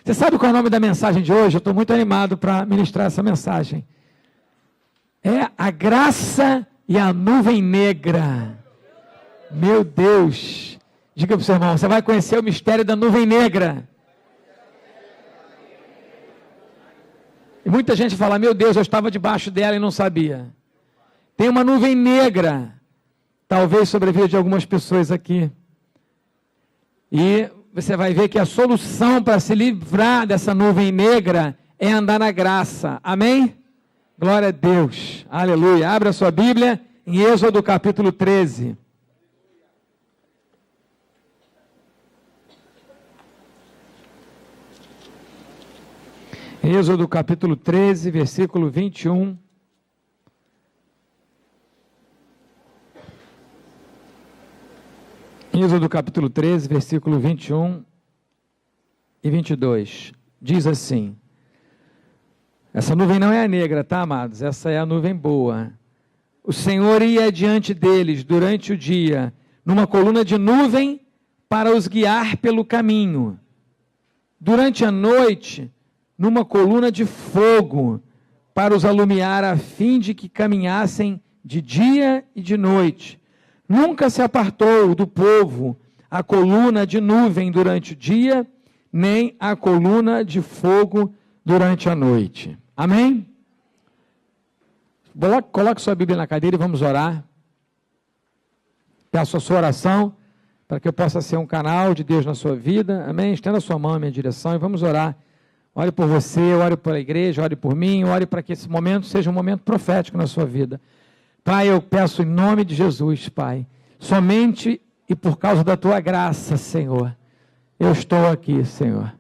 Você sabe qual é o nome da mensagem de hoje? Eu estou muito animado para ministrar essa mensagem. É a graça e a nuvem negra. Meu Deus. Diga para o seu irmão, você vai conhecer o mistério da nuvem negra. E muita gente fala, meu Deus, eu estava debaixo dela e não sabia. Tem uma nuvem negra, talvez sobre a vida de algumas pessoas aqui. E você vai ver que a solução para se livrar dessa nuvem negra é andar na graça. Amém? Glória a Deus. Aleluia. Abra a sua Bíblia em Êxodo capítulo 13. Êxodo capítulo 13, versículo 21. Êxodo capítulo 13, versículo 21 e 22. Diz assim: essa nuvem não é a negra, tá, amados? Essa é a nuvem boa. O Senhor ia diante deles durante o dia, numa coluna de nuvem, para os guiar pelo caminho. Durante a noite, numa coluna de fogo, para os alumiar, a fim de que caminhassem de dia e de noite. Nunca se apartou do povo a coluna de nuvem durante o dia, nem a coluna de fogo durante a noite. Amém? Coloque sua Bíblia na cadeira e vamos orar. Peço a sua oração para que eu possa ser um canal de Deus na sua vida. Amém? Estenda a sua mão em minha direção e vamos orar. Ore por você, ore pela igreja, ore por mim, ore para que esse momento seja um momento profético na sua vida. Pai, eu peço em nome de Jesus, Pai, somente e por causa da Tua graça, Senhor, eu estou aqui, Senhor.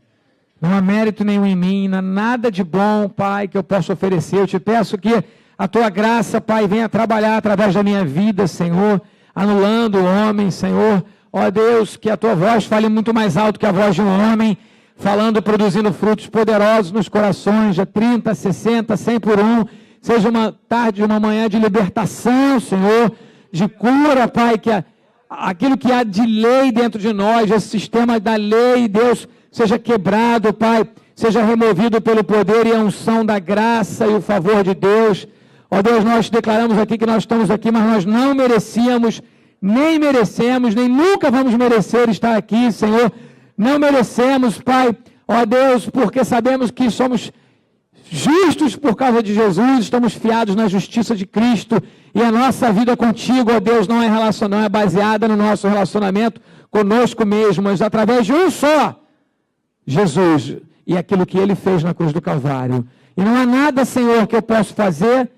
Não há mérito nenhum em mim, não há nada de bom, Pai, que eu possa oferecer. Eu te peço que a Tua graça, Pai, venha trabalhar através da minha vida, Senhor, anulando o homem, Senhor. Ó Deus, que a Tua voz fale muito mais alto que a voz de um homem, falando, produzindo frutos poderosos nos corações, de 30, 60, 100 por um. Seja uma tarde, uma manhã de libertação, Senhor, de cura, Pai, que aquilo que há de lei dentro de nós, esse sistema da lei, Deus, seja quebrado, Pai, seja removido pelo poder e a unção da graça e o favor de Deus. Ó Deus, nós declaramos aqui que nós estamos aqui, mas nós não merecíamos, nem merecemos, nem nunca vamos merecer estar aqui, Senhor. Não merecemos, Pai, ó Deus, porque sabemos que somos justos por causa de Jesus, estamos fiados na justiça de Cristo, e a nossa vida contigo, ó Deus, não é baseada no nosso relacionamento conosco mesmo, mas através de um só, Jesus, e aquilo que Ele fez na cruz do Calvário. E não há nada, Senhor, que eu possa fazer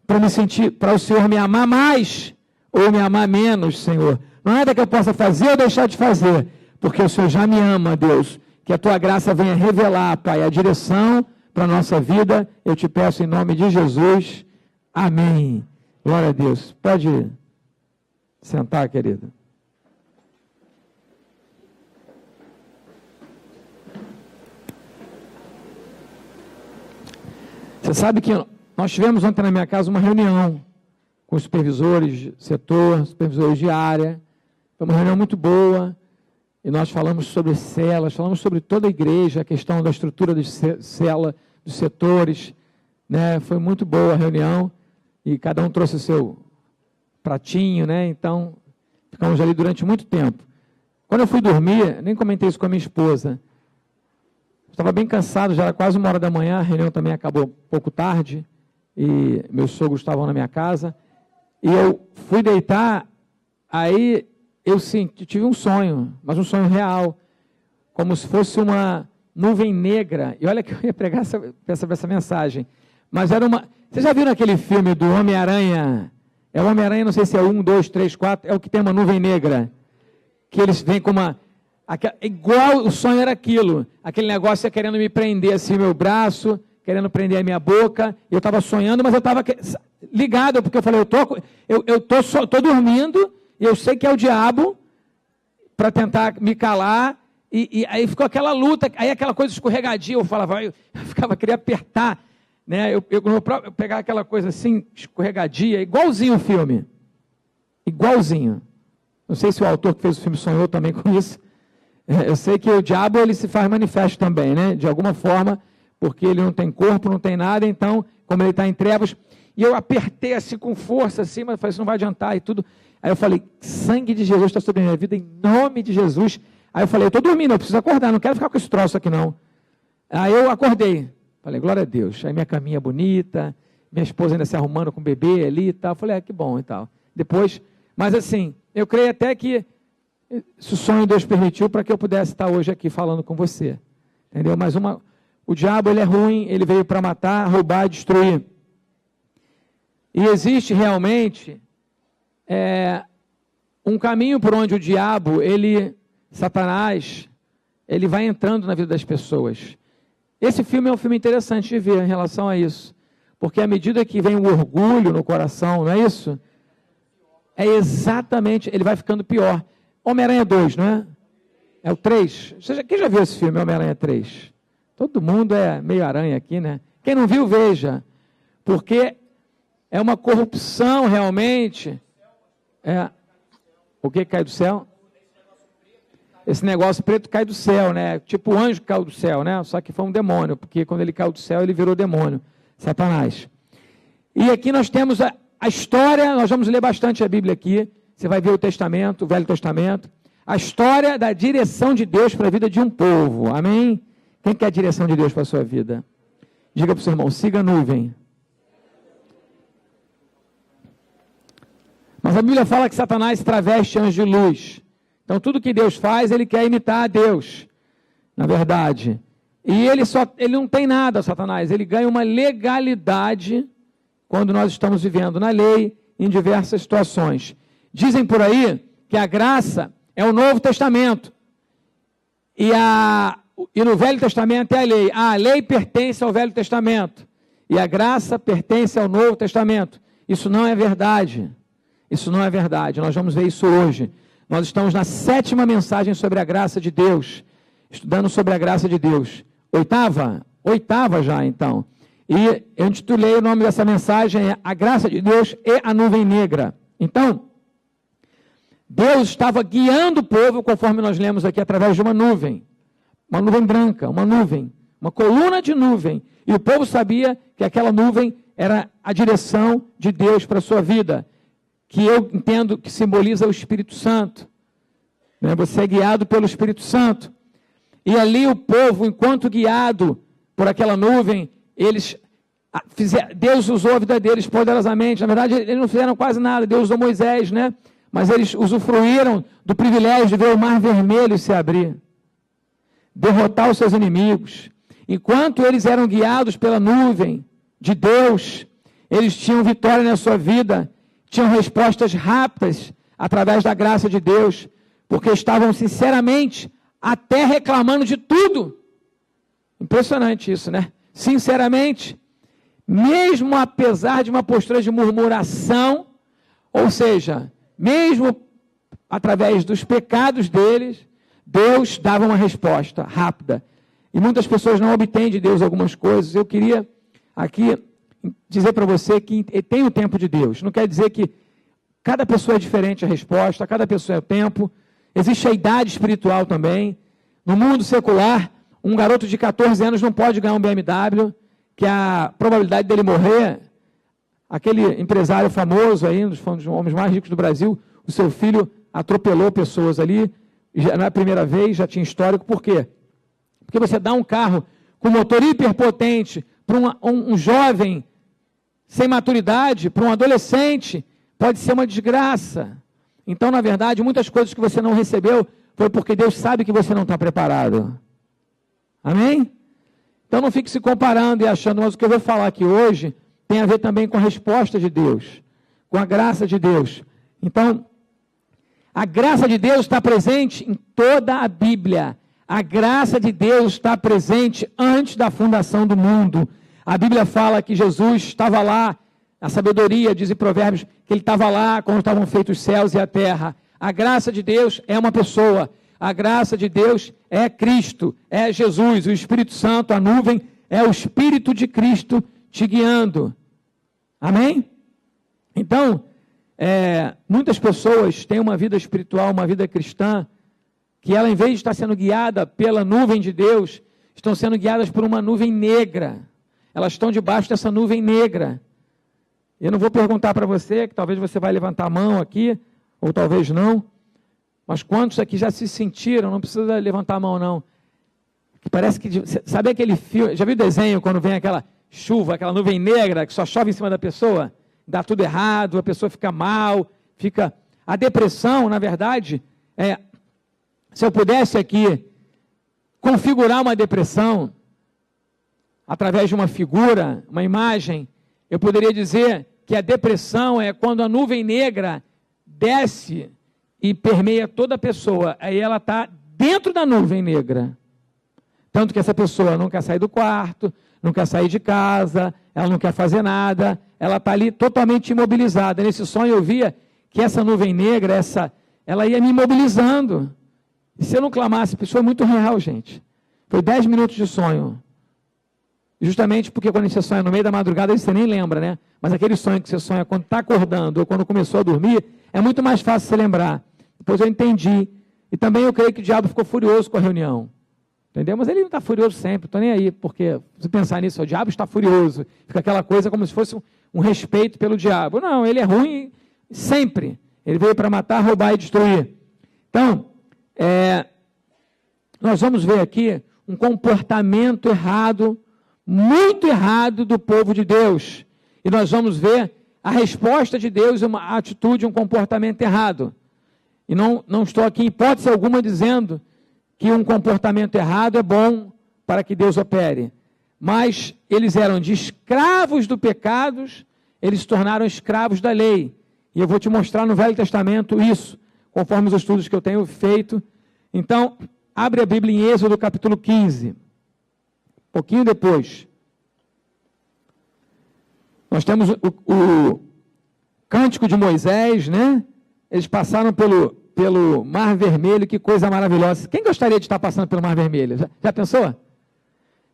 para o Senhor me amar mais, ou me amar menos, Senhor. Não há nada que eu possa fazer ou deixar de fazer, porque o Senhor já me ama, Deus. Que a Tua graça venha revelar, Pai, a direção para a nossa vida, eu te peço em nome de Jesus, amém. Glória a Deus. Pode sentar, querido. Você sabe que nós tivemos ontem na minha casa uma reunião com os supervisores de setor, supervisores de área, foi uma reunião muito boa, e nós falamos sobre celas, falamos sobre toda a igreja, a questão da estrutura de cela, dos setores, né? Foi muito boa a reunião, e cada um trouxe o seu pratinho, né? Então, ficamos ali durante muito tempo. Quando eu fui dormir, nem comentei isso com a minha esposa, estava bem cansado, já era quase 1h da manhã, a reunião também acabou um pouco tarde, e meus sogros estavam na minha casa, e eu fui deitar, aí eu tive um sonho, mas um sonho real, como se fosse uma nuvem negra, e olha que eu ia pregar essa mensagem, mas era uma... Você já viu naquele filme do Homem-Aranha? É o Homem-Aranha, não sei se é 1, 2, 3, 4, é o que tem uma nuvem negra, que eles vêm com uma... igual o sonho era aquilo, aquele negócio querendo me prender assim, meu braço, querendo prender a minha boca, eu estava sonhando, mas eu estava ligado, porque eu falei, eu tô dormindo, e eu sei que é o diabo, para tentar me calar, e aí ficou aquela luta, aí aquela coisa escorregadia, eu falava, queria apertar, né? Eu pegava aquela coisa assim, escorregadia, igualzinho o filme, igualzinho. Não sei se o autor que fez o filme sonhou também com isso, Eu sei que o diabo ele se faz manifesto também, né? De alguma forma, porque ele não tem corpo, não tem nada, então, como ele está em trevas, e eu apertei assim com força, assim, mas eu falei, isso não vai adiantar e tudo. Aí eu falei, sangue de Jesus está sobre a minha vida, em nome de Jesus. Aí eu falei, eu estou dormindo, eu preciso acordar, não quero ficar com esse troço aqui não. Aí eu acordei, falei, glória a Deus. Aí minha caminha bonita, minha esposa ainda se arrumando com o bebê ali e tal. Eu falei, que bom e tal. Depois, mas assim, eu creio até que se o sonho Deus permitiu para que eu pudesse estar hoje aqui falando com você. Entendeu? Mas o diabo, ele é ruim, ele veio para matar, roubar, destruir. E existe realmente um caminho por onde o diabo, Satanás, ele vai entrando na vida das pessoas. Esse filme é um filme interessante de ver em relação a isso. Porque à medida que vem o orgulho no coração, não é isso? É exatamente, ele vai ficando pior. Homem-Aranha 2, não é? É o 3. Quem já viu esse filme, Homem-Aranha 3? Todo mundo é meio aranha aqui, né? Quem não viu, veja. Porque é uma corrupção realmente. O que cai do céu? Esse negócio preto cai do céu, né? Tipo o anjo que caiu do céu, né? Só que foi um demônio, porque quando ele caiu do céu, ele virou demônio, Satanás. E aqui nós temos a história, nós vamos ler bastante a Bíblia aqui, você vai ver o Testamento, o Velho Testamento, a história da direção de Deus para a vida de um povo, amém? Quem quer a direção de Deus para a sua vida? Diga para o seu irmão, siga a nuvem. Mas a Bíblia fala que Satanás se traveste anjo de luz. Então, tudo que Deus faz, ele quer imitar a Deus, na verdade. E ele não tem nada, Satanás. Ele ganha uma legalidade quando nós estamos vivendo na lei, em diversas situações. Dizem por aí que a graça é o Novo Testamento. E no Velho Testamento é a lei. A lei pertence ao Velho Testamento. E a graça pertence ao Novo Testamento. Isso não é verdade. Isso não é verdade. Nós vamos ver isso hoje. Nós estamos na 7ª mensagem sobre a graça de Deus, estudando sobre a graça de Deus. Oitava já, então. E eu intitulei o nome dessa mensagem A Graça de Deus e a Nuvem Negra. Então, Deus estava guiando o povo, conforme nós lemos aqui, através de uma nuvem branca, uma coluna de nuvem. E o povo sabia que aquela nuvem era a direção de Deus para a sua vida, que eu entendo que simboliza o Espírito Santo. Você é guiado pelo Espírito Santo. E ali o povo, enquanto guiado por aquela nuvem, Deus usou a vida deles poderosamente. Na verdade, eles não fizeram quase nada. Deus usou Moisés, né? Mas eles usufruíram do privilégio de ver o Mar Vermelho se abrir, derrotar os seus inimigos. Enquanto eles eram guiados pela nuvem de Deus, eles tinham vitória na sua vida, tinham respostas rápidas através da graça de Deus, porque estavam sinceramente até reclamando de tudo. Impressionante isso, né? Sinceramente, mesmo apesar de uma postura de murmuração, ou seja, mesmo através dos pecados deles, Deus dava uma resposta rápida. E muitas pessoas não obtêm de Deus algumas coisas. Eu queria aqui dizer para você que tem o tempo de Deus. Não quer dizer que cada pessoa é diferente a resposta, cada pessoa é o tempo. Existe a idade espiritual também. No mundo secular, um garoto de 14 anos não pode ganhar um BMW, que a probabilidade dele morrer, aquele empresário famoso aí, um dos homens mais ricos do Brasil, o seu filho atropelou pessoas ali, já não é a primeira vez, já tinha histórico. Por quê? Porque você dá um carro com motor hiperpotente para um jovem sem maturidade, para um adolescente, pode ser uma desgraça. Então, na verdade, muitas coisas que você não recebeu foi porque Deus sabe que você não está preparado. Amém? Então não fique se comparando e achando, mas o que eu vou falar aqui hoje tem a ver também com a resposta de Deus, com a graça de Deus. Então, a graça de Deus está presente em toda a Bíblia. A graça de Deus está presente antes da fundação do mundo. A Bíblia fala que Jesus estava lá, a sabedoria diz em Provérbios, que ele estava lá quando estavam feitos os céus e a terra. A graça de Deus é uma pessoa. A graça de Deus é Cristo, é Jesus. O Espírito Santo, a nuvem, é o Espírito de Cristo te guiando. Amém? Então, muitas pessoas têm uma vida espiritual, uma vida cristã, que ela, em vez de estar sendo guiada pela nuvem de Deus, estão sendo guiadas por uma nuvem negra. Elas estão debaixo dessa nuvem negra. Eu não vou perguntar para você, que talvez você vai levantar a mão aqui, ou talvez não, mas quantos aqui já se sentiram, não precisa levantar a mão não, que parece que, sabe aquele filme, já viu o desenho quando vem aquela chuva, aquela nuvem negra, que só chove em cima da pessoa, dá tudo errado, a pessoa fica mal, a depressão, na verdade, se eu pudesse aqui configurar uma depressão, através de uma figura, uma imagem, eu poderia dizer que a depressão é quando a nuvem negra desce e permeia toda a pessoa, aí ela está dentro da nuvem negra, tanto que essa pessoa não quer sair do quarto, não quer sair de casa, ela não quer fazer nada, ela está ali totalmente imobilizada. Nesse sonho eu via que essa nuvem negra, ela ia me imobilizando, e se eu não clamasse, isso foi muito real, gente, foi 10 minutos de sonho, justamente porque quando você sonha no meio da madrugada, você nem lembra, né? Mas aquele sonho que você sonha quando está acordando ou quando começou a dormir, é muito mais fácil você lembrar. Depois eu entendi. E também eu creio que o diabo ficou furioso com a reunião. Entendeu? Mas ele não está furioso sempre, estou nem aí, porque se pensar nisso, o diabo está furioso. Fica aquela coisa como se fosse um respeito pelo diabo. Não, ele é ruim sempre. Ele veio para matar, roubar e destruir. Então, nós vamos ver aqui um comportamento errado, muito errado do povo de Deus. E nós vamos ver a resposta de Deus, uma atitude, um comportamento errado. E não estou aqui em hipótese alguma dizendo que um comportamento errado é bom para que Deus opere. Mas eles eram de escravos do pecado, eles se tornaram escravos da lei. E eu vou te mostrar no Velho Testamento isso, conforme os estudos que eu tenho feito. Então, abre a Bíblia em Êxodo capítulo 15. Pouquinho depois, nós temos o Cântico de Moisés, né? Eles passaram pelo Mar Vermelho, que coisa maravilhosa. Quem gostaria de estar passando pelo Mar Vermelho? Já pensou?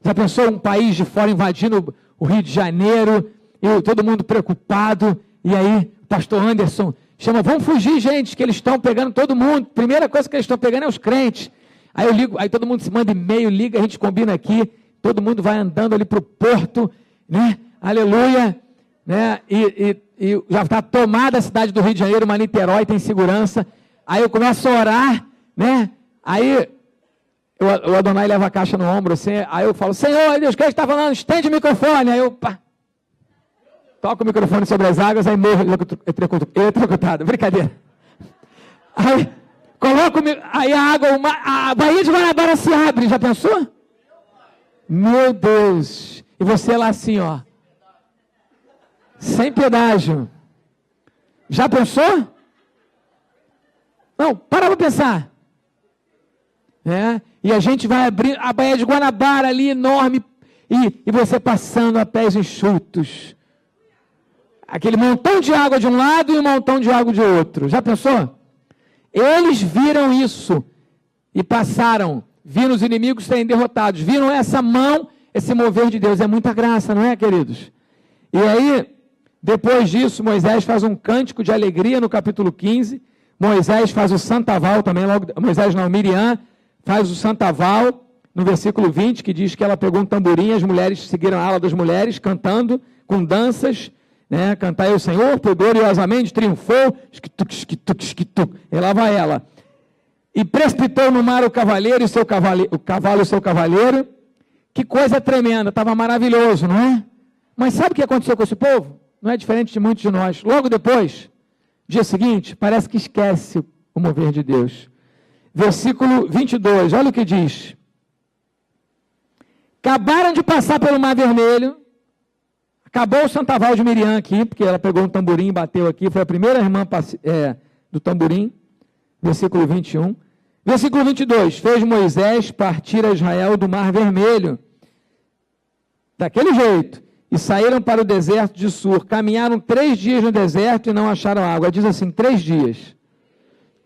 Já pensou um país de fora invadindo o Rio de Janeiro, e todo mundo preocupado, e aí o pastor Anderson chama, vamos fugir, gente, que eles estão pegando todo mundo. Primeira coisa que eles estão pegando é os crentes. Aí eu ligo, aí todo mundo se manda e-mail, liga, a gente combina aqui, todo mundo vai andando ali para o porto, né? Aleluia, né? E já está tomada a cidade do Rio de Janeiro, uma Niterói, tem segurança. Aí eu começo a orar, né? Aí o Adonai leva a caixa no ombro, assim, aí eu falo, Senhor, Deus, quem está falando? Estende o microfone. Aí eu toco o microfone sobre as águas, aí morro eletrocutado. Brincadeira. Aí coloco, aí a água, a Baía de Guanabara se abre, já pensou? Meu Deus, e você lá assim, ó, sem pedágio, já pensou? Não, para pensar, e a gente vai abrir a Baía de Guanabara ali, enorme, e você passando a pés enxutos, aquele montão de água de um lado e um montão de água de outro, já pensou? Eles viram isso, e passaram, viram os inimigos serem derrotados, viram essa mão, esse mover de Deus, é muita graça, não é, queridos? E aí, depois disso, Moisés faz um cântico de alegria no capítulo 15, Moisés faz o santaval também, Miriam faz o santaval, no versículo 20, que diz que ela pegou um tamborim, as mulheres seguiram a ala das mulheres, cantando, com danças, né? Cantai ao Senhor, por gloriosamente triunfou, e lá vai ela. E precipitou no mar o cavaleiro e seu cavaleiro, o cavalo e seu cavaleiro. Que coisa tremenda, estava maravilhoso, não é? Mas sabe o que aconteceu com esse povo? Não é diferente de muitos de nós. Logo depois, dia seguinte, parece que esquece o mover de Deus. Versículo 22, olha o que diz. Acabaram de passar pelo Mar Vermelho, acabou o santaval de Miriam aqui, porque ela pegou um tamborim e bateu aqui, foi a primeira irmã do tamborim, versículo 21. Versículo 22, fez Moisés partir a Israel do Mar Vermelho, daquele jeito, e saíram para o deserto de Sur, caminharam 3 dias no deserto e não acharam água. Diz assim, 3 dias.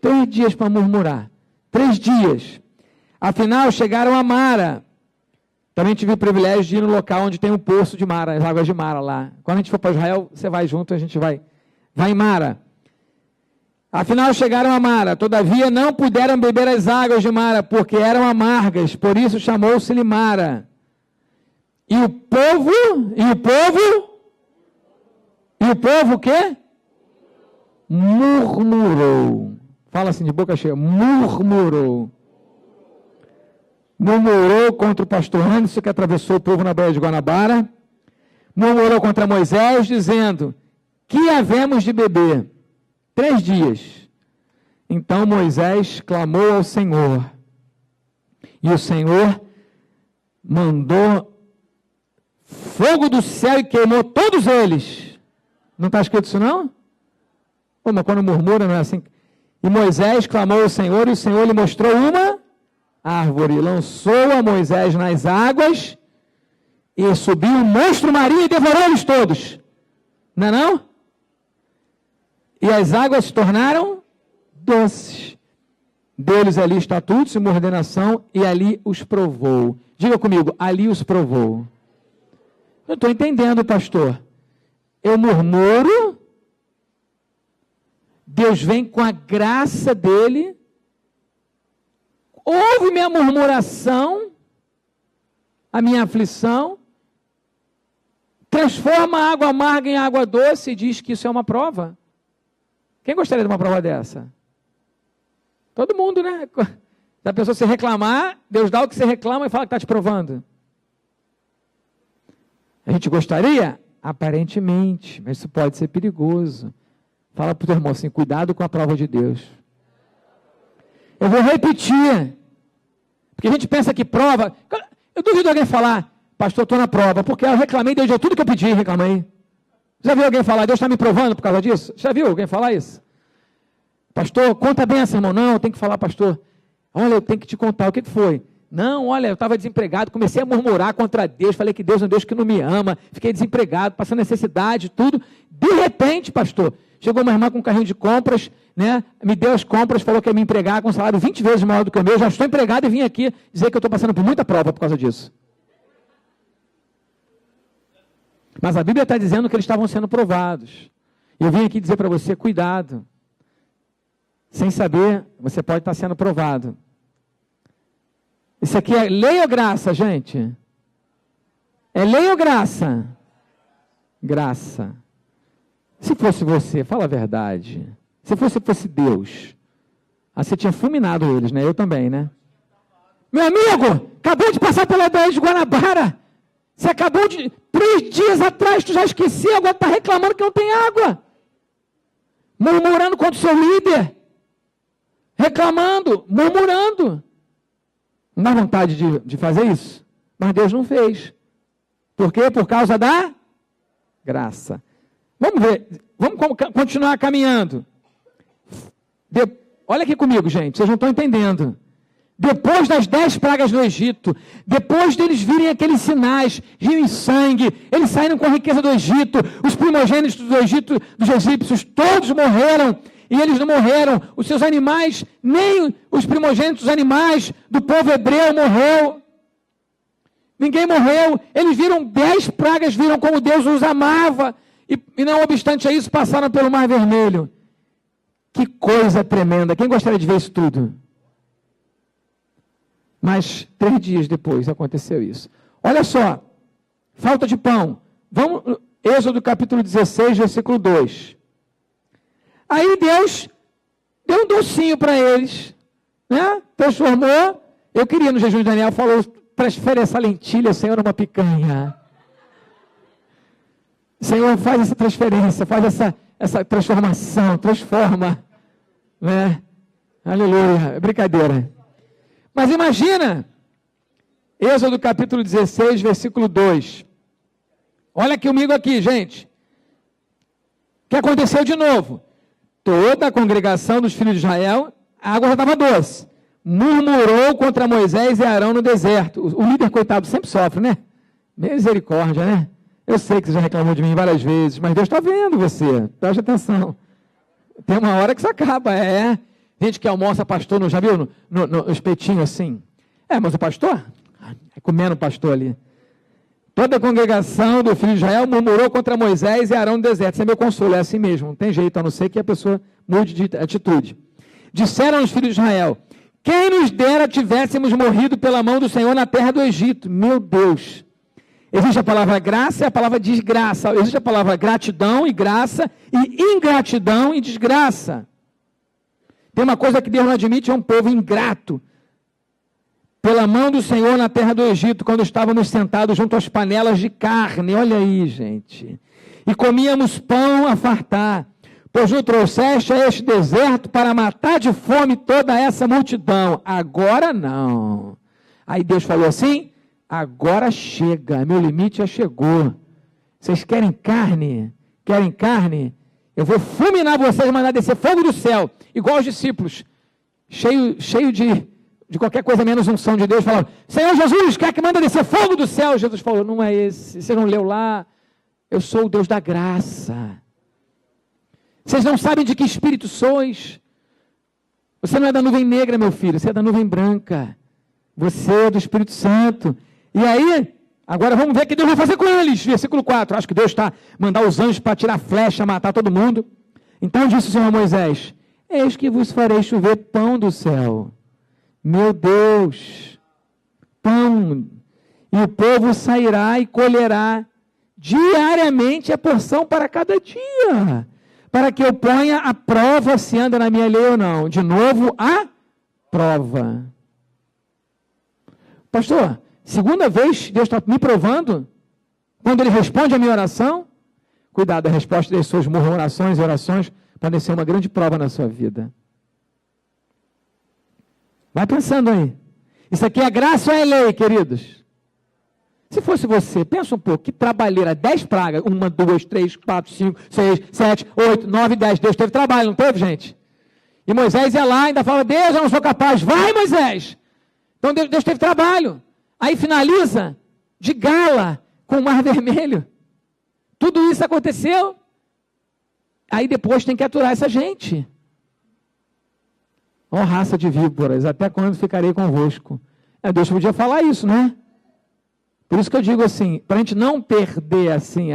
3 dias para murmurar. 3 dias. Afinal, chegaram a Mara. Também tive o privilégio de ir no local onde tem um poço de Mara, as águas de Mara lá. Quando a gente for para Israel, você vai junto, a gente vai em Mara. Afinal chegaram a Mara, todavia não puderam beber as águas de Mara, porque eram amargas, por isso chamou-se-lhe Mara. E o povo o quê? Murmurou. Fala assim de boca cheia, murmurou. Murmurou contra o pastor Anderson, que atravessou o povo na Baía de Guanabara. Murmurou contra Moisés, dizendo, que havemos de beber? 3 dias. Então Moisés clamou ao Senhor. E o Senhor mandou fogo do céu e queimou todos eles. Não está escrito isso não? Pô, mas quando murmura não é assim. E Moisés clamou ao Senhor e o Senhor lhe mostrou uma árvore. Lançou a Moisés nas águas e subiu um monstro marinho e devorou eles todos. Não é não? E as águas se tornaram doces. Deu-lhes ali estatutos e uma ordenação, e ali os provou. Diga comigo, ali os provou. Não estou entendendo, pastor. Eu murmuro, Deus vem com a graça dele, ouve minha murmuração, a minha aflição, transforma a água amarga em água doce e diz que isso é uma prova. Quem gostaria de uma prova dessa? Todo mundo, né? Da pessoa se reclamar, Deus dá o que você reclama e fala que está te provando. A gente gostaria? Aparentemente, mas isso pode ser perigoso. Fala para o teu irmão assim, cuidado com a prova de Deus. Eu vou repetir. Porque a gente pensa que prova... Eu duvido alguém falar, pastor, estou na prova, porque eu reclamei, Deus deu tudo que eu pedi, reclamei. Já viu alguém falar, Deus está me provando por causa disso? Já viu alguém falar isso? Pastor, conta bem essa, irmão. Não, eu tenho que falar, pastor. Olha, eu tenho que te contar, o que foi? Não, olha, eu estava desempregado, comecei a murmurar contra Deus, falei que Deus é um Deus que não me ama, fiquei desempregado, passando necessidade, tudo. De repente, pastor, chegou uma irmã com um carrinho de compras, né? Me deu as compras, falou que ia me empregar com um salário 20 vezes maior do que o meu, já estou empregado e vim aqui dizer que eu estou passando por muita prova por causa disso. Mas a Bíblia está dizendo que eles estavam sendo provados. Eu vim aqui dizer para você, cuidado. Sem saber, você pode estar sendo provado. Isso aqui é lei ou graça, gente? É lei ou graça? Graça. Se fosse você, fala a verdade. Se fosse Deus, você tinha fulminado eles, né? Eu também, né? Meu amigo, acabou de passar pela Baía de Guanabara. Você acabou de... 3 dias atrás, tu já esqueceu, agora está reclamando que não tem água. Murmurando contra o seu líder. Reclamando, murmurando. Não dá vontade de fazer isso? Mas Deus não fez. Por quê? Por causa da graça. Vamos ver, vamos continuar caminhando. Olha aqui comigo, gente, vocês não estão entendendo. Depois das 10 pragas do Egito, depois deles virem aqueles sinais, rio e sangue, eles saíram com a riqueza do Egito, os primogênitos do Egito, dos egípcios, todos morreram, e eles não morreram, os seus animais, nem os primogênitos dos animais do povo hebreu morreu, ninguém morreu, eles viram 10 pragas, viram como Deus os amava, e não obstante a isso, passaram pelo Mar Vermelho. Que coisa tremenda, quem gostaria de ver isso tudo? Mas 3 dias depois aconteceu isso. Olha só, falta de pão. Vamos, Êxodo capítulo 16, versículo 2. Aí Deus deu um docinho para eles, né? Transformou. Eu queria no jejum de Daniel, falou, transfere essa lentilha, Senhor, uma picanha. Senhor, faz essa transferência, faz essa transformação, transforma. Né? Aleluia, é brincadeira. Mas imagina, Êxodo capítulo 16, versículo 2. Olha comigo aqui, gente. O que aconteceu de novo? Toda a congregação dos filhos de Israel, a água já estava doce. Murmurou contra Moisés e Arão no deserto. O líder, coitado, sempre sofre, né? Misericórdia, né? Eu sei que você já reclamou de mim várias vezes, mas Deus está vendo você. Preste atenção. Tem uma hora que isso acaba, Gente que almoça pastor, já viu no espetinho assim? Mas o pastor? Comendo o pastor ali. Toda a congregação do filho de Israel murmurou contra Moisés e Arão no deserto. Isso é meu consolo, é assim mesmo. Não tem jeito, a não ser que a pessoa mude de atitude. Disseram os filhos de Israel: quem nos dera tivéssemos morrido pela mão do Senhor na terra do Egito. Meu Deus! Existe a palavra graça e a palavra desgraça. Existe a palavra gratidão e graça, e ingratidão e desgraça. Tem uma coisa que Deus não admite, é um povo ingrato. Pela mão do Senhor na terra do Egito, quando estávamos sentados junto às panelas de carne. Olha aí, gente. E comíamos pão a fartar. Pois nos trouxeste a este deserto para matar de fome toda essa multidão. Agora não. Aí Deus falou assim: agora chega, meu limite já chegou. Vocês querem carne? Querem carne? Eu vou fulminar vocês e mandar descer fogo do céu. Igual os discípulos, cheio de qualquer coisa menos unção de Deus, falavam: Senhor Jesus, quer que manda descer fogo do céu? Jesus falou: não é esse, você não leu lá? Eu sou o Deus da graça. Vocês não sabem de que espírito sois. Você não é da nuvem negra, meu filho, você é da nuvem branca. Você é do Espírito Santo. E aí, agora vamos ver o que Deus vai fazer com eles. Versículo 4, acho que Deus está mandando os anjos para tirar flecha, matar todo mundo. Então disse o Senhor a Moisés: eis que vos farei chover pão do céu. Meu Deus, pão. E o povo sairá e colherá diariamente a porção para cada dia, para que eu ponha à prova se anda na minha lei ou não. De novo, a prova. Pastor, segunda vez Deus está me provando, quando Ele responde a minha oração. Cuidado, a resposta das suas murmurações e orações pode ser uma grande prova na sua vida. Vai pensando aí. Isso aqui é graça ou é lei, queridos? Se fosse você, pensa um pouco, que trabalheira, 10 pragas, 1, 2, 3, 4, 5, 6, 7, 8, 9, 10, Deus teve trabalho, não teve, gente? E Moisés ia lá e ainda fala: Deus, eu não sou capaz, vai, Moisés! Então Deus teve trabalho. Aí finaliza de gala com o Mar Vermelho. Tudo isso aconteceu. Aí depois tem que aturar essa gente. Ó raça de víboras, até quando ficarei convosco? Deus podia falar isso, né? Por isso que eu digo assim, para a gente não perder assim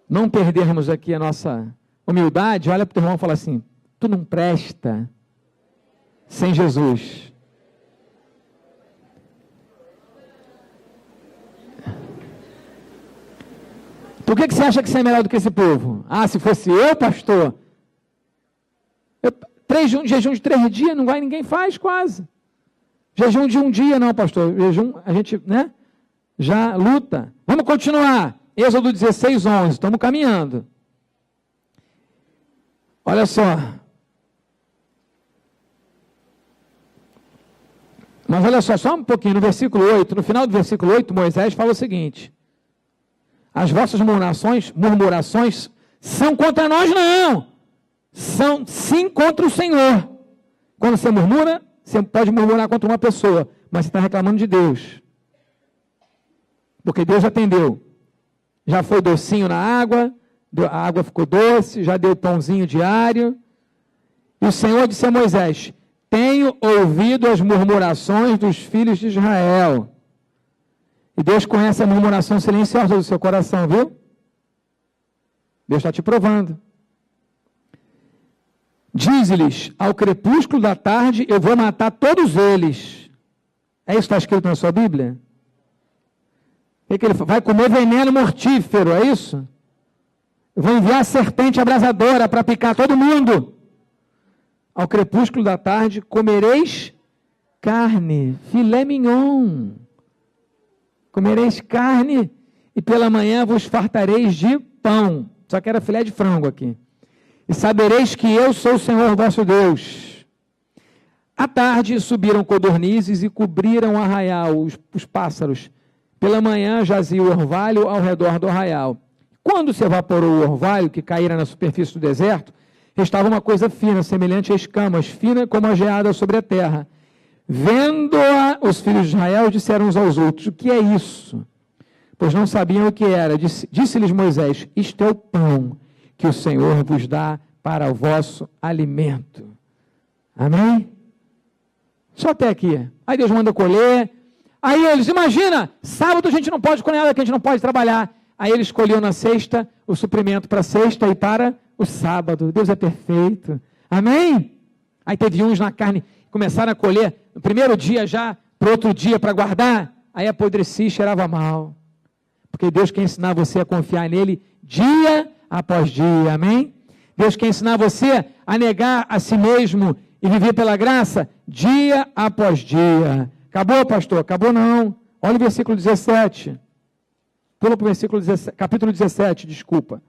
não perdermos aqui a nossa humildade, olha para o teu irmão e fala assim: tu não presta sem Jesus. Por que você acha que você é melhor do que esse povo? Ah, se fosse eu, pastor, jejum de 3 dias, não vai, ninguém faz quase. Jejum de 1 dia, não, pastor. Jejum, a gente, né, já luta. Vamos continuar. Êxodo 16, 11. Estamos caminhando. Olha só. Mas olha só um pouquinho. No versículo 8, no final do versículo 8, Moisés fala o seguinte: as vossas murmurações são contra nós, não. São sim contra o Senhor. Quando você murmura, você pode murmurar contra uma pessoa, mas você está reclamando de Deus. Porque Deus atendeu. Já foi docinho na água, a água ficou doce, já deu pãozinho diário. E o Senhor disse a Moisés: tenho ouvido as murmurações dos filhos de Israel. E Deus conhece a murmuração silenciosa do seu coração, viu? Deus está te provando. Diz-lhes: ao crepúsculo da tarde eu vou matar todos eles. É isso que está escrito na sua Bíblia? O que ele fala? Vai comer veneno mortífero, é isso? Eu vou enviar a serpente abrasadora para picar todo mundo. Ao crepúsculo da tarde comereis carne, filé mignon. Comereis carne e pela manhã vos fartareis de pão. Só que era filé de frango aqui. E sabereis que eu sou o Senhor vosso Deus. À tarde subiram codornizes e cobriram o arraial, os pássaros. Pela manhã jazia o orvalho ao redor do arraial. Quando se evaporou o orvalho, que caíra na superfície do deserto, restava uma coisa fina, semelhante a escamas, fina como a geada sobre a terra. Vendo-a, os filhos de Israel disseram uns aos outros: o que é isso? Pois não sabiam o que era. Disse-lhes Moisés: isto é o pão que o Senhor vos dá para o vosso alimento. Amém? Só até aqui. Aí Deus manda colher. Aí eles, imagina, sábado a gente não pode colher nada, que a gente não pode trabalhar. Aí eles escolhiam na sexta o suprimento para a sexta e para o sábado, Deus é perfeito, amém? Aí teve uns na carne, começaram a colher, no primeiro dia já, para outro dia para guardar, aí apodrecia e cheirava mal, porque Deus quer ensinar você a confiar nele dia após dia, amém? Deus quer ensinar você a negar a si mesmo e viver pela graça dia após dia. Acabou, pastor? Acabou não. Olha o versículo 17. Pula para o versículo 17, capítulo 17, desculpa.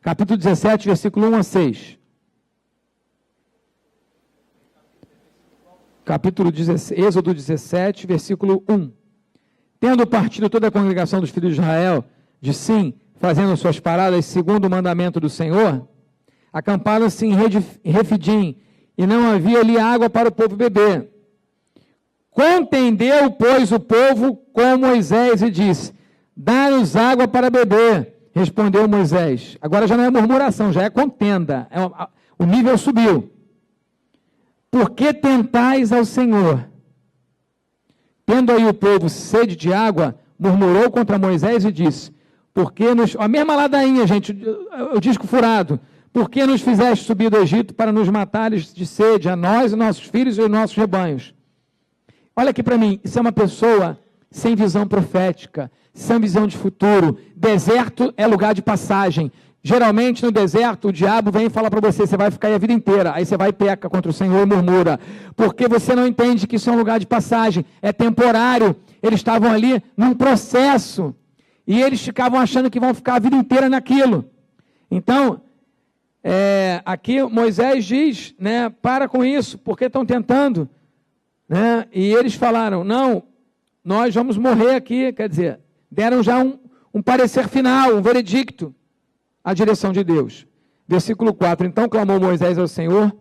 Capítulo 17, versículo 1 a 6. Capítulo 17, Êxodo 17, versículo 1. Tendo partido toda a congregação dos filhos de Israel, de Sim, fazendo suas paradas segundo o mandamento do Senhor, acamparam-se em Refidim, e não havia ali água para o povo beber. Contendeu, pois, o povo com Moisés e disse: dá-nos água para beber. Respondeu Moisés. Agora já não é murmuração, já é contenda. O nível subiu. Por que tentais ao Senhor? Tendo aí o povo sede de água, murmurou contra Moisés e disse: porque nos... A mesma ladainha, gente, o disco furado. Por que nos fizeste subir do Egito para nos matares de sede, a nós, e nossos filhos e os nossos rebanhos? Olha aqui para mim, isso é uma pessoa sem visão profética, sem visão de futuro. Deserto é lugar de passagem. Geralmente no deserto o diabo vem e fala para você: você vai ficar aí a vida inteira. Aí você vai e peca contra o Senhor e murmura. Porque você não entende que isso é um lugar de passagem, é temporário. Eles estavam ali num processo e eles ficavam achando que vão ficar a vida inteira naquilo. Então, aqui Moisés diz, né, para com isso, porque estão tentando, né? E eles falaram: não, nós vamos morrer aqui. Quer dizer, deram já um parecer final, um veredicto à direção de Deus. Versículo 4, então clamou Moisés ao Senhor: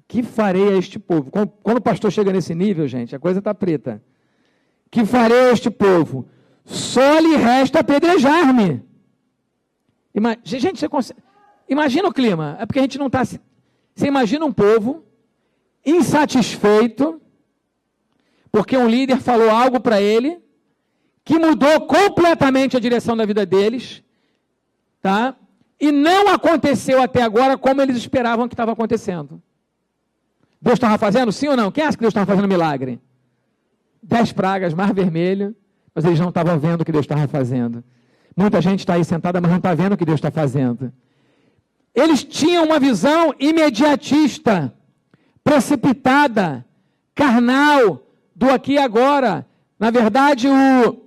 que farei a este povo? Quando o pastor chega nesse nível, gente, a coisa está preta. Que farei a este povo? Só lhe resta apedrejar-me. Gente, você consegue... Imagina o clima, é porque a gente não está... Você imagina um povo insatisfeito, porque um líder falou algo para ele, que mudou completamente a direção da vida deles, tá? E não aconteceu até agora como eles esperavam que estava acontecendo. Deus estava fazendo, sim ou não? Quem acha que Deus estava fazendo milagre? 10 pragas, Mar Vermelho, mas eles não estavam vendo o que Deus estava fazendo. Muita gente está aí sentada, mas não está vendo o que Deus está fazendo. Eles tinham uma visão imediatista, precipitada, carnal, do aqui e agora. Na verdade, o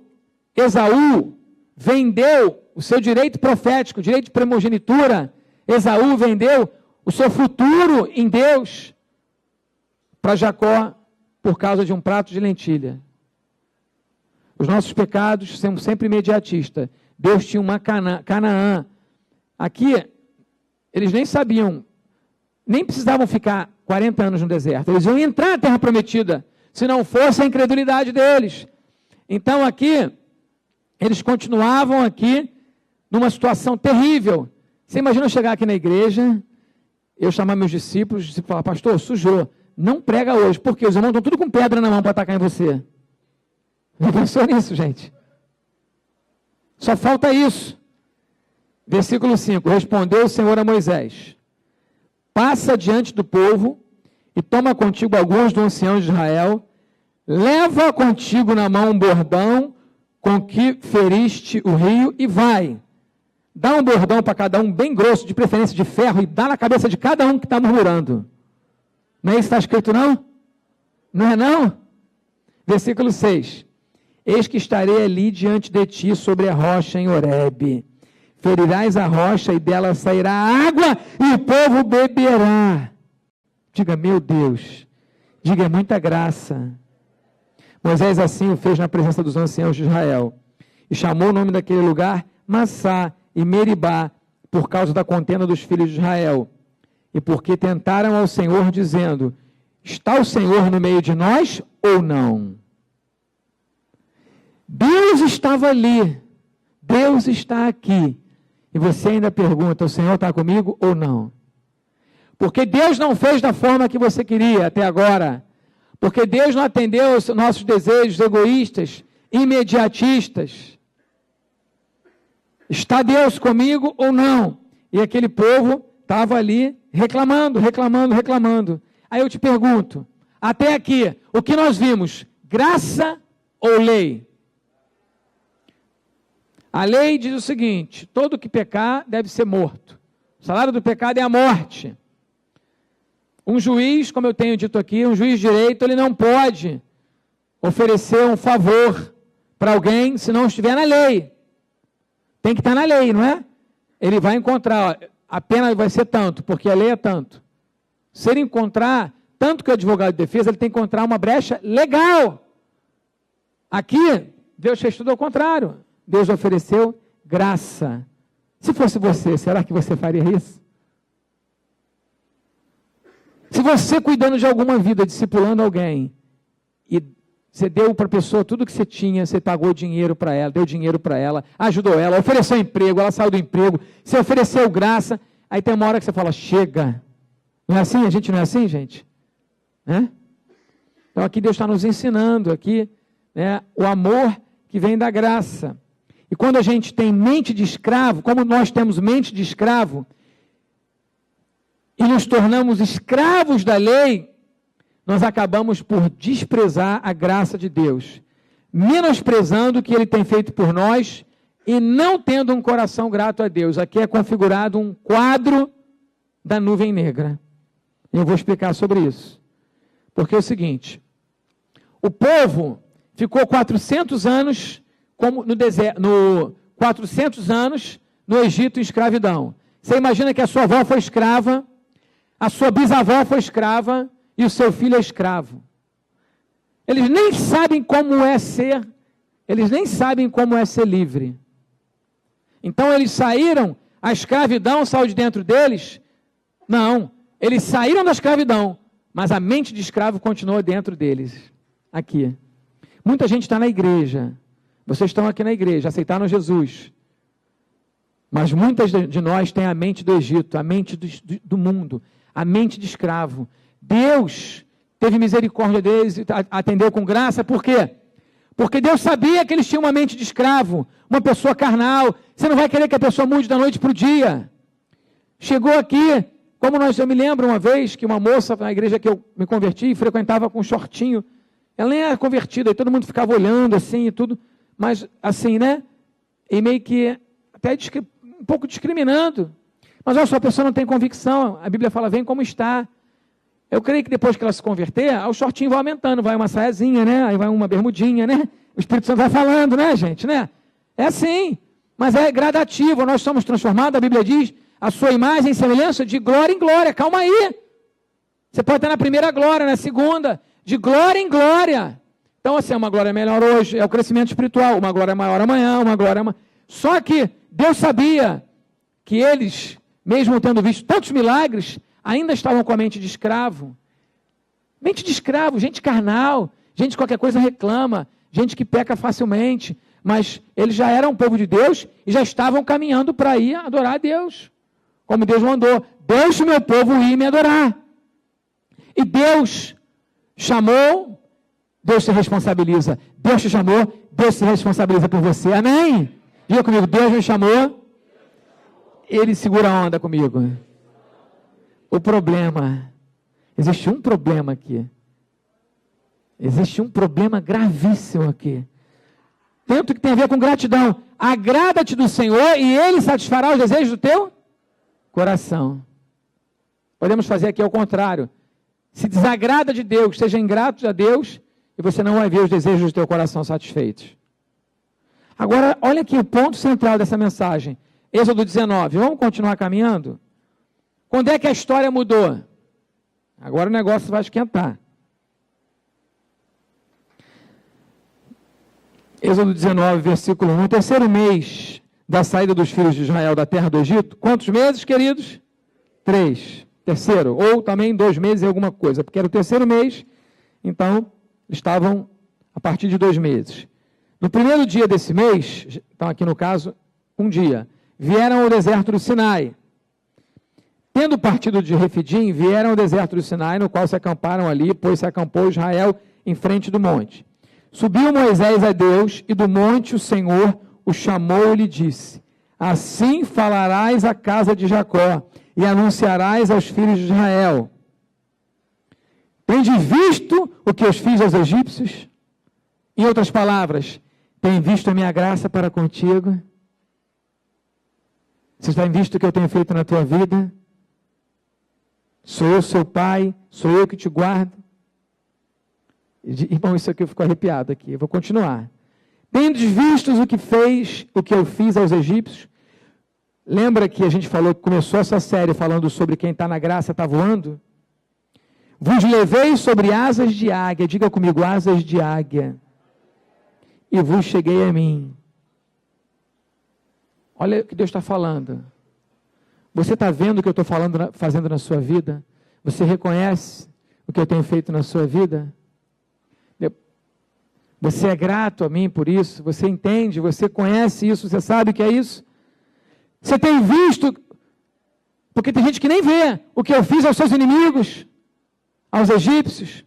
Esaú vendeu o seu direito profético, o direito de primogenitura. Esaú vendeu o seu futuro em Deus para Jacó por causa de um prato de lentilha. Os nossos pecados são sempre imediatistas. Deus tinha uma Canaã. Aqui, eles nem sabiam, nem precisavam ficar 40 anos no deserto. Eles iam entrar na terra prometida, se não fosse a incredulidade deles. Então aqui, eles continuavam aqui numa situação terrível. Você imagina eu chegar aqui na igreja, eu chamar meus discípulos e falar: pastor, sujou, não prega hoje, porque os irmãos estão tudo com pedra na mão para atacar em você. Não pensou nisso, gente? Só falta isso. Versículo 5, respondeu o Senhor a Moisés: passa diante do povo e toma contigo alguns do ancião de Israel, leva contigo na mão um bordão com que feriste o rio e vai. Dá um bordão para cada um, bem grosso, de preferência de ferro, e dá na cabeça de cada um que está murmurando. Não é isso que está escrito, não? Não é, não? Versículo 6. Eis que estarei ali diante de ti sobre a rocha em Horebe. Ferirás a rocha e dela sairá água e o povo beberá. Diga: meu Deus. Diga: é muita graça. Moisés assim o fez na presença dos anciãos de Israel. E chamou o nome daquele lugar Massá e Meribá, por causa da contenda dos filhos de Israel. E porque tentaram ao Senhor, dizendo: está o Senhor no meio de nós ou não? Deus estava ali. Deus está aqui. E você ainda pergunta: o Senhor está comigo ou não? Porque Deus não fez da forma que você queria até agora. Porque Deus não atendeu aos nossos desejos egoístas, imediatistas. Está Deus comigo ou não? e aquele povo estava ali reclamando. Aí eu te pergunto, até aqui, o que nós vimos? Graça ou lei? A lei diz o seguinte: todo que pecar deve ser morto. O salário do pecado é a morte. Um juiz, como eu tenho dito aqui, um juiz de direito, ele não pode oferecer um favor para alguém se não estiver na lei. Tem que estar na lei, não é? Ele vai encontrar, a pena vai ser tanto, porque a lei é tanto. Se ele encontrar, tanto que o advogado de defesa, ele tem que encontrar uma brecha legal. Aqui, Deus fez tudo ao contrário. Deus ofereceu graça. Se fosse você, será que você faria isso? Se você cuidando de alguma vida, discipulando alguém, e você deu para a pessoa tudo que você tinha, você pagou dinheiro para ela, deu dinheiro para ela, ajudou ela, ofereceu emprego, ela saiu do emprego, você ofereceu graça, aí tem uma hora que você fala, chega. Não é assim? A gente não é assim, gente? Né? Então aqui Deus está nos ensinando, aqui, né, o amor que vem da graça. E quando a gente tem mente de escravo, como nós temos mente de escravo, e nos tornamos escravos da lei, nós acabamos por desprezar a graça de Deus, menosprezando o que Ele tem feito por nós e não tendo um coração grato a Deus. Aqui é configurado um quadro da nuvem negra. Eu vou explicar sobre isso. Porque é o seguinte, o povo ficou 400 anos como no deserto, 400 anos no Egito em escravidão. Você imagina que a sua avó foi escrava, a sua bisavó foi escrava e o seu filho é escravo. Eles nem sabem como é ser livre. Então eles saíram, a escravidão saiu de dentro deles? Não, eles saíram da escravidão, mas a mente de escravo continuou dentro deles. Aqui. Muita gente está na igreja. Vocês estão aqui na igreja, aceitaram Jesus. Mas muitas de nós têm a mente do Egito, a mente do mundo, a mente de escravo. Deus teve misericórdia deles e atendeu com graça, por quê? Porque Deus sabia que eles tinham uma mente de escravo, uma pessoa carnal. Você não vai querer que a pessoa mude da noite para o dia. Chegou aqui, eu me lembro uma vez que uma moça na igreja que eu me converti, frequentava com um shortinho, ela nem era convertida, e todo mundo ficava olhando assim e tudo, mas assim, né? E meio que até um pouco discriminando. Mas olha só, a pessoa não tem convicção, a Bíblia fala, vem como está. Eu creio que depois que ela se converter, o shortinho vai aumentando, vai uma saiazinha, né? Aí vai uma bermudinha, né? O Espírito Santo vai falando, né, gente, né? É assim, mas é gradativo, nós somos transformados, a Bíblia diz, a sua imagem e semelhança de glória em glória, calma aí. Você pode estar na primeira glória, na segunda, de glória em glória. Então, assim, uma glória melhor hoje, é o crescimento espiritual, uma glória maior amanhã, uma glória... Só que Deus sabia que eles, mesmo tendo visto tantos milagres, ainda estavam com a mente de escravo. Mente de escravo, gente carnal, gente qualquer coisa reclama, gente que peca facilmente, mas eles já eram um povo de Deus e já estavam caminhando para ir adorar a Deus. Como Deus mandou, deixe o meu povo ir me adorar. E Deus chamou, Deus se responsabiliza. Deus te chamou, Deus se responsabiliza por você. Amém? Diga comigo, Deus me chamou, Ele segura a onda comigo. O problema, existe um problema aqui. Existe um problema gravíssimo aqui. Tanto que tem a ver com gratidão. Agrada-te do Senhor e Ele satisfará os desejos do teu coração. Podemos fazer aqui ao contrário. Se desagrada de Deus, seja ingrato a Deus, e você não vai ver os desejos do teu coração satisfeitos. Agora, olha aqui o ponto central dessa mensagem. Êxodo 19. Vamos continuar caminhando? Quando é que a história mudou? Agora o negócio vai esquentar. Êxodo 19, versículo 1. No terceiro mês da saída dos filhos de Israel da terra do Egito. Quantos meses, queridos? 3. Terceiro. Ou também 2 meses e alguma coisa. Porque era o terceiro mês, então estavam a partir de 2 meses. No primeiro dia desse mês, então aqui no caso, um dia, vieram ao deserto do Sinai. Tendo partido de Refidim, vieram ao deserto do Sinai, no qual se acamparam ali, pois se acampou Israel em frente do monte. Subiu Moisés a Deus, e do monte o Senhor o chamou e lhe disse: Assim falarás à casa de Jacó e anunciarás aos filhos de Israel. Tende visto o que eu fiz aos egípcios? Em outras palavras, tem visto a minha graça para contigo? Você tem visto o que eu tenho feito na tua vida? Sou eu seu pai, sou eu que te guardo. Irmão, isso aqui eu fico arrepiado aqui, eu vou continuar. Tendes visto o que eu fiz aos egípcios? Lembra que a gente falou, começou essa série falando sobre quem está na graça, está voando? Vos levei sobre asas de águia, diga comigo, asas de águia, e vos cheguei a mim. Olha o que Deus está falando. Você está vendo o que eu estou fazendo na sua vida? Você reconhece o que eu tenho feito na sua vida? Você é grato a mim por isso? Você entende? Você conhece isso? Você sabe o que é isso? Você tem visto? Porque tem gente que nem vê o que eu fiz aos seus inimigos, aos egípcios.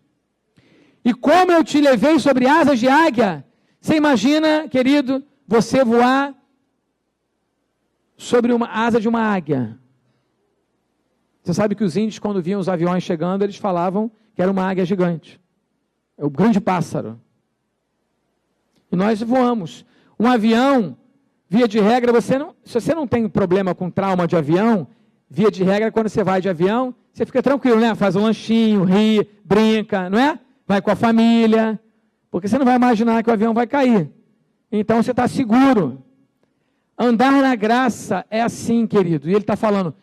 E como eu te levei sobre asas de águia. Você imagina, querido, você voar sobre uma asa de uma águia. Você sabe que os índios, quando viam os aviões chegando, eles falavam que era uma águia gigante. É o grande pássaro. E nós voamos. Um avião, via de regra, se você não tem problema com trauma de avião, via de regra, quando você vai de avião, você fica tranquilo, né? Faz um lanchinho, ri, brinca, não é? Vai com a família, porque você não vai imaginar que o avião vai cair. Então você está seguro. Andar na graça é assim, querido. E ele está falando,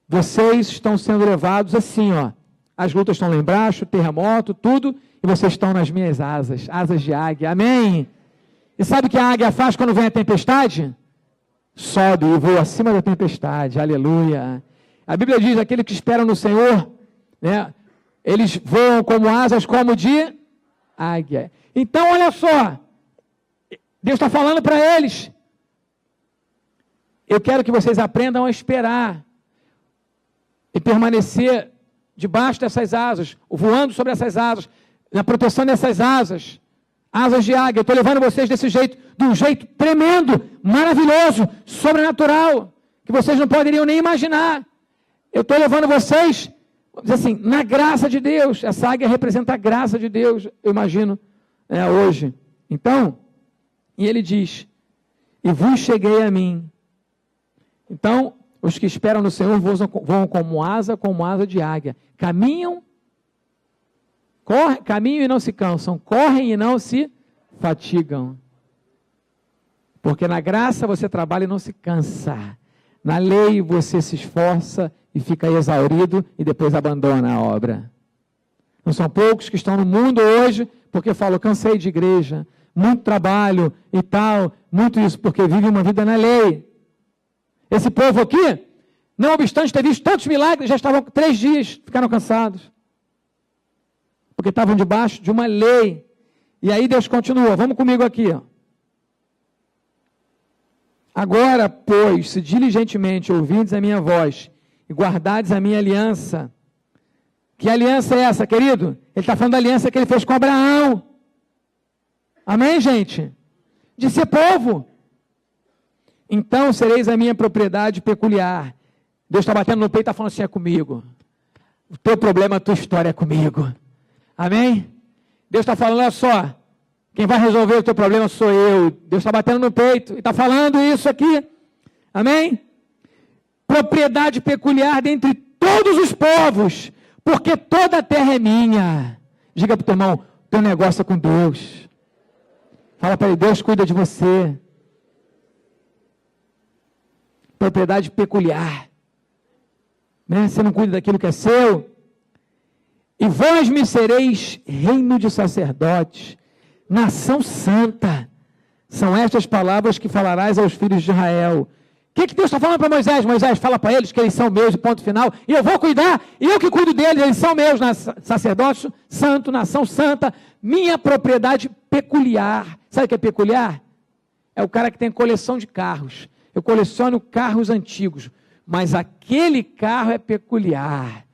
vocês estão sendo levados assim, ó. As lutas estão lá embaixo, terremoto, tudo, e vocês estão nas minhas asas, asas de águia. Amém? E sabe o que a águia faz quando vem a tempestade? Sobe e voa acima da tempestade. Aleluia. A Bíblia diz, aquele que espera no Senhor, né? Eles voam como asas, como de águia. Então, olha só. Deus está falando para eles. Eu quero que vocês aprendam a esperar e permanecer debaixo dessas asas, voando sobre essas asas, na proteção dessas asas, asas de águia. Eu estou levando vocês desse jeito, de um jeito tremendo, maravilhoso, sobrenatural, que vocês não poderiam nem imaginar. Eu estou levando vocês, vamos dizer assim, na graça de Deus. Essa águia representa a graça de Deus, eu imagino, hoje. Então, e ele diz, e vos cheguei a mim. Então, os que esperam no Senhor voam como asa de águia. Caminham e não se cansam. Correm e não se fatigam. Porque na graça você trabalha e não se cansa. Na lei você se esforça e fica exaurido e depois abandona a obra. Não são poucos que estão no mundo hoje porque falam, cansei de igreja, muito trabalho e tal, muito isso, porque vivem uma vida na lei. Esse povo aqui, não obstante ter visto tantos milagres, já estavam 3 dias, ficaram cansados. Porque estavam debaixo de uma lei. E aí Deus continua, vamos comigo aqui. Ó. Agora, pois, se diligentemente ouvirdes a minha voz e guardardes a minha aliança. Que aliança é essa, querido? Ele está falando da aliança que ele fez com Abraão. Amém, gente? De ser povo. Então sereis a minha propriedade peculiar. Deus está batendo no peito e está falando assim, é comigo. O teu problema, a tua história é comigo. Amém? Deus está falando, olha só, quem vai resolver o teu problema sou eu. Deus está batendo no peito e está falando isso aqui. Amém? Propriedade peculiar dentre todos os povos, porque toda a terra é minha. Diga para o teu irmão, teu negócio é com Deus. Fala para ele, Deus cuida de você. Propriedade peculiar. Né? Você não cuida daquilo que é seu. E vós me sereis reino de sacerdotes, nação santa. São estas palavras que falarás aos filhos de Israel. O que Deus está falando para Moisés? Moisés fala para eles que eles são meus, e ponto final. E eu vou cuidar, e eu que cuido deles, eles são meus, sacerdócio santo, nação santa, minha propriedade peculiar. Sabe o que é peculiar? É o cara que tem coleção de carros. Eu coleciono carros antigos, mas aquele carro é peculiar.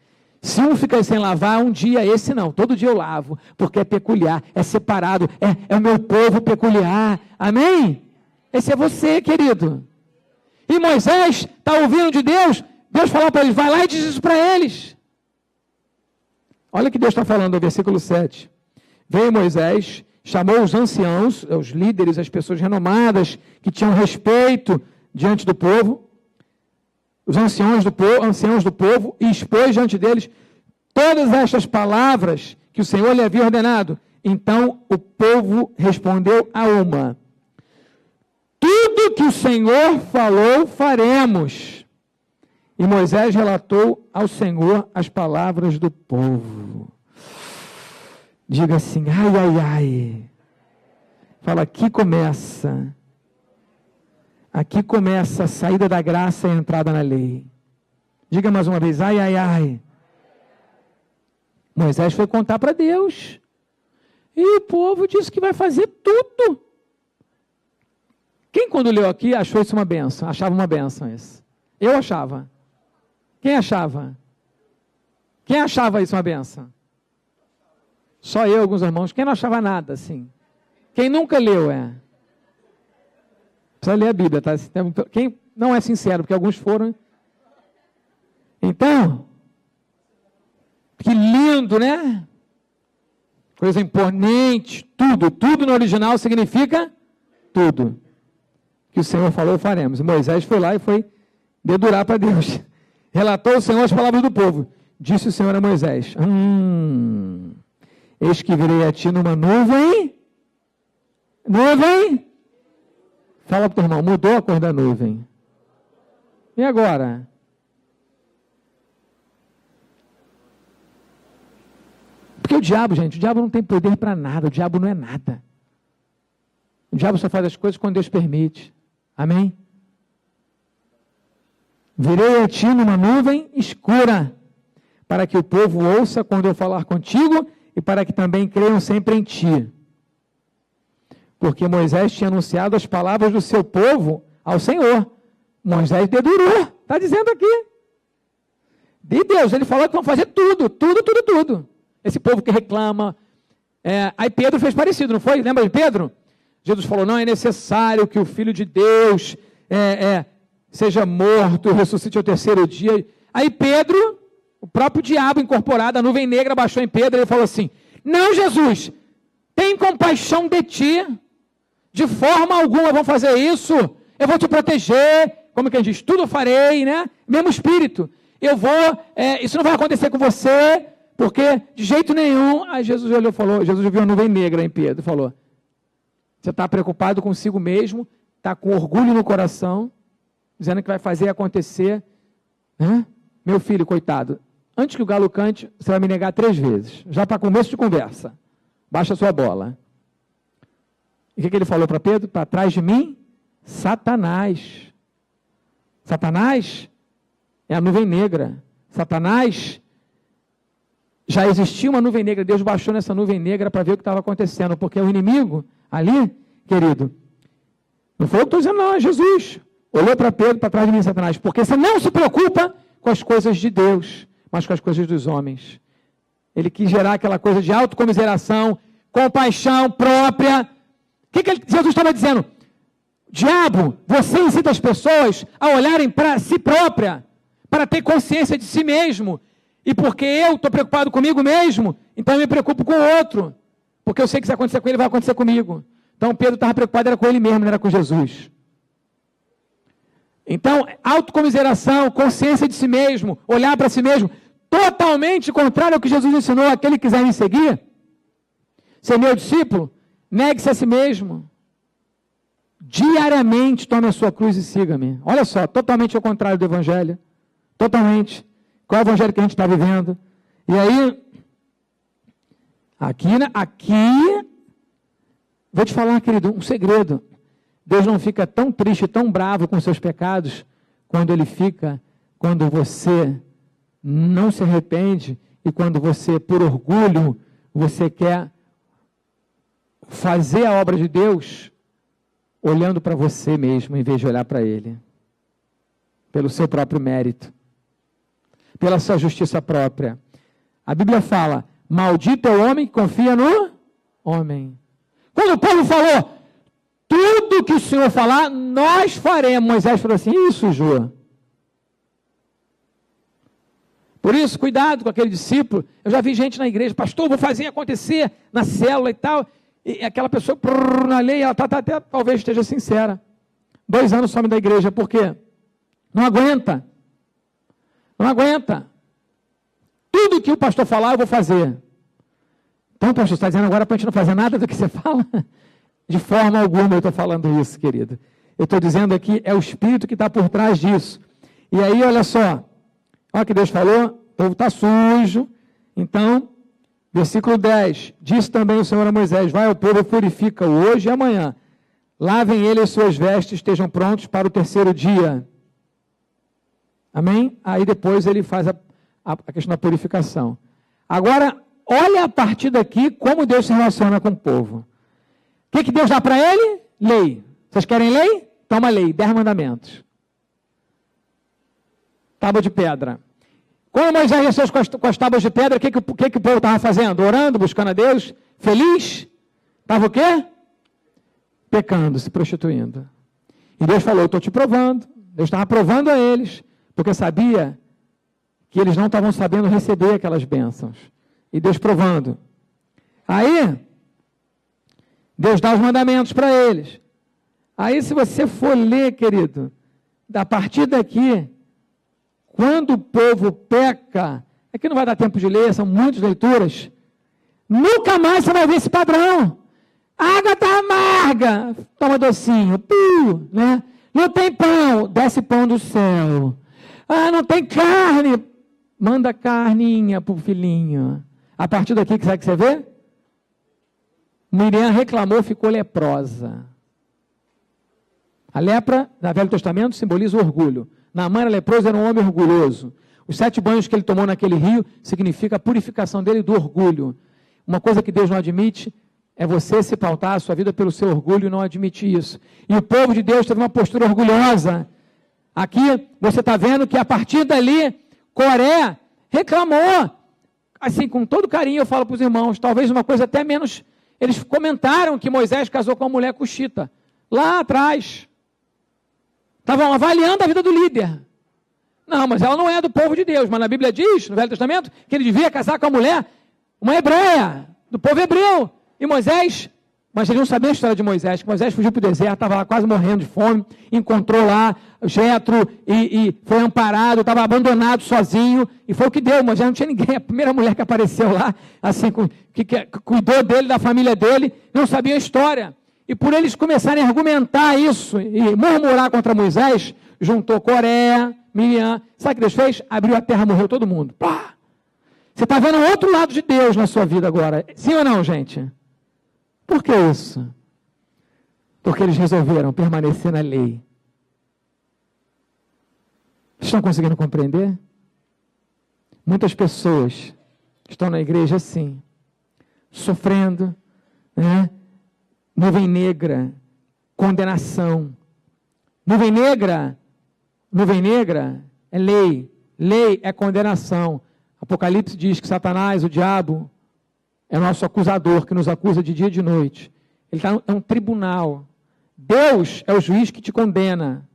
Se um fica sem lavar, um dia, esse não. Todo dia eu lavo, porque é peculiar, é separado, é o meu povo peculiar. Amém? Esse é você, querido. E Moisés está ouvindo de Deus, Deus falou para eles, vai lá e diz isso para eles. Olha o que Deus está falando no versículo 7. Veio Moisés, chamou os anciãos, os líderes, as pessoas renomadas, que tinham respeito diante do povo, os anciãos do povo, e expôs diante deles todas estas palavras que o Senhor lhe havia ordenado. Então o povo respondeu a uma: tudo que o Senhor falou, faremos. E Moisés relatou ao Senhor as palavras do povo. Diga assim, ai, ai, ai. Fala, aqui começa a saída da graça e a entrada na lei. Diga mais uma vez, ai, ai, ai. Moisés foi contar para Deus. E o povo disse que vai fazer tudo. Quem quando leu aqui achou isso uma benção? Achava uma benção isso? Eu achava. Quem achava? Quem achava isso uma benção? Só eu, alguns irmãos. Quem não achava nada, assim? Quem nunca leu, precisa ler a Bíblia, tá? Quem não é sincero, porque alguns foram. Então, que lindo, né? Coisa imponente, tudo no original significa tudo. Que o Senhor falou, faremos. E Moisés foi lá e foi dedurar para Deus. Relatou o Senhor as palavras do povo. Disse o Senhor a Moisés, eis que virei a ti numa nuvem. Nuvem? Fala para o teu irmão, mudou a cor da nuvem. E agora? Porque o diabo, gente, o diabo não tem poder para nada, o diabo não é nada. O diabo só faz as coisas quando Deus permite. Amém? Virei a ti numa nuvem escura, para que o povo ouça quando eu falar contigo e para que também creiam sempre em ti. Porque Moisés tinha anunciado as palavras do seu povo ao Senhor. Moisés dedurou, está dizendo aqui. De Deus, ele falou que vão fazer tudo. Esse povo que reclama. Aí Pedro fez parecido, não foi? Lembra de Pedro? Jesus falou, não é necessário que o Filho de Deus seja morto e ressuscite ao terceiro dia. Aí Pedro, o próprio diabo incorporado, a nuvem negra baixou em Pedro, e ele falou assim, não, Jesus, tem compaixão de ti, de forma alguma vão fazer isso, eu vou te proteger, como que a gente diz, tudo farei, né? Mesmo espírito, eu vou, isso não vai acontecer com você, porque de jeito nenhum. Aí Jesus olhou e falou, Jesus viu a nuvem negra em Pedro e falou, você está preocupado consigo mesmo, está com orgulho no coração, dizendo que vai fazer acontecer, né? Meu filho, coitado, antes que o galo cante, você vai me negar 3 vezes, já para começo de conversa, baixa a sua bola. E o que ele falou para Pedro? Para trás de mim, Satanás. Satanás é a nuvem negra. Satanás, já existia uma nuvem negra, Deus baixou nessa nuvem negra para ver o que estava acontecendo, porque o inimigo ali, querido, não foi eu que estou dizendo, não, é Jesus. Olhou para Pedro, para trás de mim, Satanás, porque você não se preocupa com as coisas de Deus, mas com as coisas dos homens. Ele quis gerar aquela coisa de autocomiseração, compaixão própria. O que Jesus estava dizendo? Diabo, você incita as pessoas a olharem para si própria, para ter consciência de si mesmo. E porque eu estou preocupado comigo mesmo, então eu me preocupo com o outro. Porque eu sei que se acontecer com ele, vai acontecer comigo. Então Pedro estava preocupado, era com ele mesmo, não era com Jesus. Então, autocomiseração, consciência de si mesmo, olhar para si mesmo, totalmente contrário ao que Jesus ensinou, aquele que quiser me seguir, ser meu discípulo, negue-se a si mesmo. Diariamente tome a sua cruz e siga-me. Olha só, totalmente ao contrário do evangelho. Totalmente. Qual é o evangelho que a gente está vivendo? E aí, aqui, vou te falar, querido, um segredo. Deus não fica tão triste, tão bravo com seus pecados, quando você não se arrepende e quando você, por orgulho, você quer fazer a obra de Deus olhando para você mesmo, em vez de olhar para Ele. Pelo seu próprio mérito. Pela sua justiça própria. A Bíblia fala, maldito é o homem que confia no homem. Quando o povo falou, tudo tudo que o Senhor falar, nós faremos. Moisés falou assim, isso, Jô. Por isso, cuidado com aquele discípulo. Eu já vi gente na igreja, pastor, vou fazer acontecer na célula e tal. E aquela pessoa, na lei, ela até talvez esteja sincera. 2 anos some da igreja, por quê? Não aguenta. Não aguenta. Tudo que o pastor falar, eu vou fazer. Então, pastor, você está dizendo agora para a gente não fazer nada do que você fala? De forma alguma eu estou falando isso, querido. Eu estou dizendo aqui, é o Espírito que está por trás disso. E aí, olha só. Olha o que Deus falou, o povo está sujo. Então, versículo 10. Disse também o Senhor a Moisés, vai ao povo e purifica hoje e amanhã. Lavem eles as suas vestes, estejam prontos para o 3º dia. Amém? Aí depois ele faz a questão da purificação. Agora, olha a partir daqui como Deus se relaciona com o povo. O que Deus dá para ele? Lei. Vocês querem lei? Toma lei, 10 mandamentos. Tábua de pedra. Quando Moisés desceu com as tábuas de pedra, o que o povo estava fazendo? Orando, buscando a Deus? Feliz? Estava o quê? Pecando, se prostituindo. E Deus falou, eu estou te provando. Deus estava provando a eles, porque sabia que eles não estavam sabendo receber aquelas bênçãos. E Deus provando. Aí, Deus dá os mandamentos para eles. Aí, se você for ler, querido, a partir daqui, quando o povo peca, aqui não vai dar tempo de ler, são muitas leituras, nunca mais você vai ver esse padrão. A água está amarga, toma docinho, né? Não tem pão, desce pão do céu. Ah, não tem carne, manda carninha para o filhinho. A partir daqui, sabe o que você vê? Miriam reclamou, ficou leprosa. A lepra, no Velho Testamento, simboliza o orgulho. Naamã era leproso, era um homem orgulhoso. Os 7 banhos que ele tomou naquele rio significa a purificação dele do orgulho. Uma coisa que Deus não admite é você se pautar a sua vida pelo seu orgulho e não admitir isso. E o povo de Deus teve uma postura orgulhosa. Aqui você está vendo que a partir dali, Coré reclamou. Assim, com todo carinho eu falo para os irmãos, talvez uma coisa até menos... Eles comentaram que Moisés casou com uma mulher cuxita. Lá atrás. Estavam avaliando a vida do líder. Não, mas ela não é do povo de Deus. Mas na Bíblia diz, no Velho Testamento, que ele devia casar com a mulher, uma hebreia, do povo hebreu. E Moisés, mas eles não sabiam a história de Moisés, que Moisés fugiu para o deserto, estava lá quase morrendo de fome, encontrou lá Jetro e foi amparado, estava abandonado sozinho, e foi o que deu. Moisés não tinha ninguém, a primeira mulher que apareceu lá, assim, que cuidou dele, da família dele, não sabia a história. E por eles começarem a argumentar isso e murmurar contra Moisés, juntou Coré, Miriam. Sabe o que Deus fez? Abriu a terra, morreu todo mundo. Pá! Você está vendo o outro lado de Deus na sua vida agora. Sim ou não, gente? Por que isso? Porque eles resolveram permanecer na lei. Estão conseguindo compreender? Muitas pessoas estão na igreja assim, sofrendo, né? Nuvem negra, condenação. Nuvem negra é lei. Lei é condenação. Apocalipse diz que Satanás, o diabo, é nosso acusador, que nos acusa de dia e de noite. Ele é um tribunal. Deus é o juiz que te condena.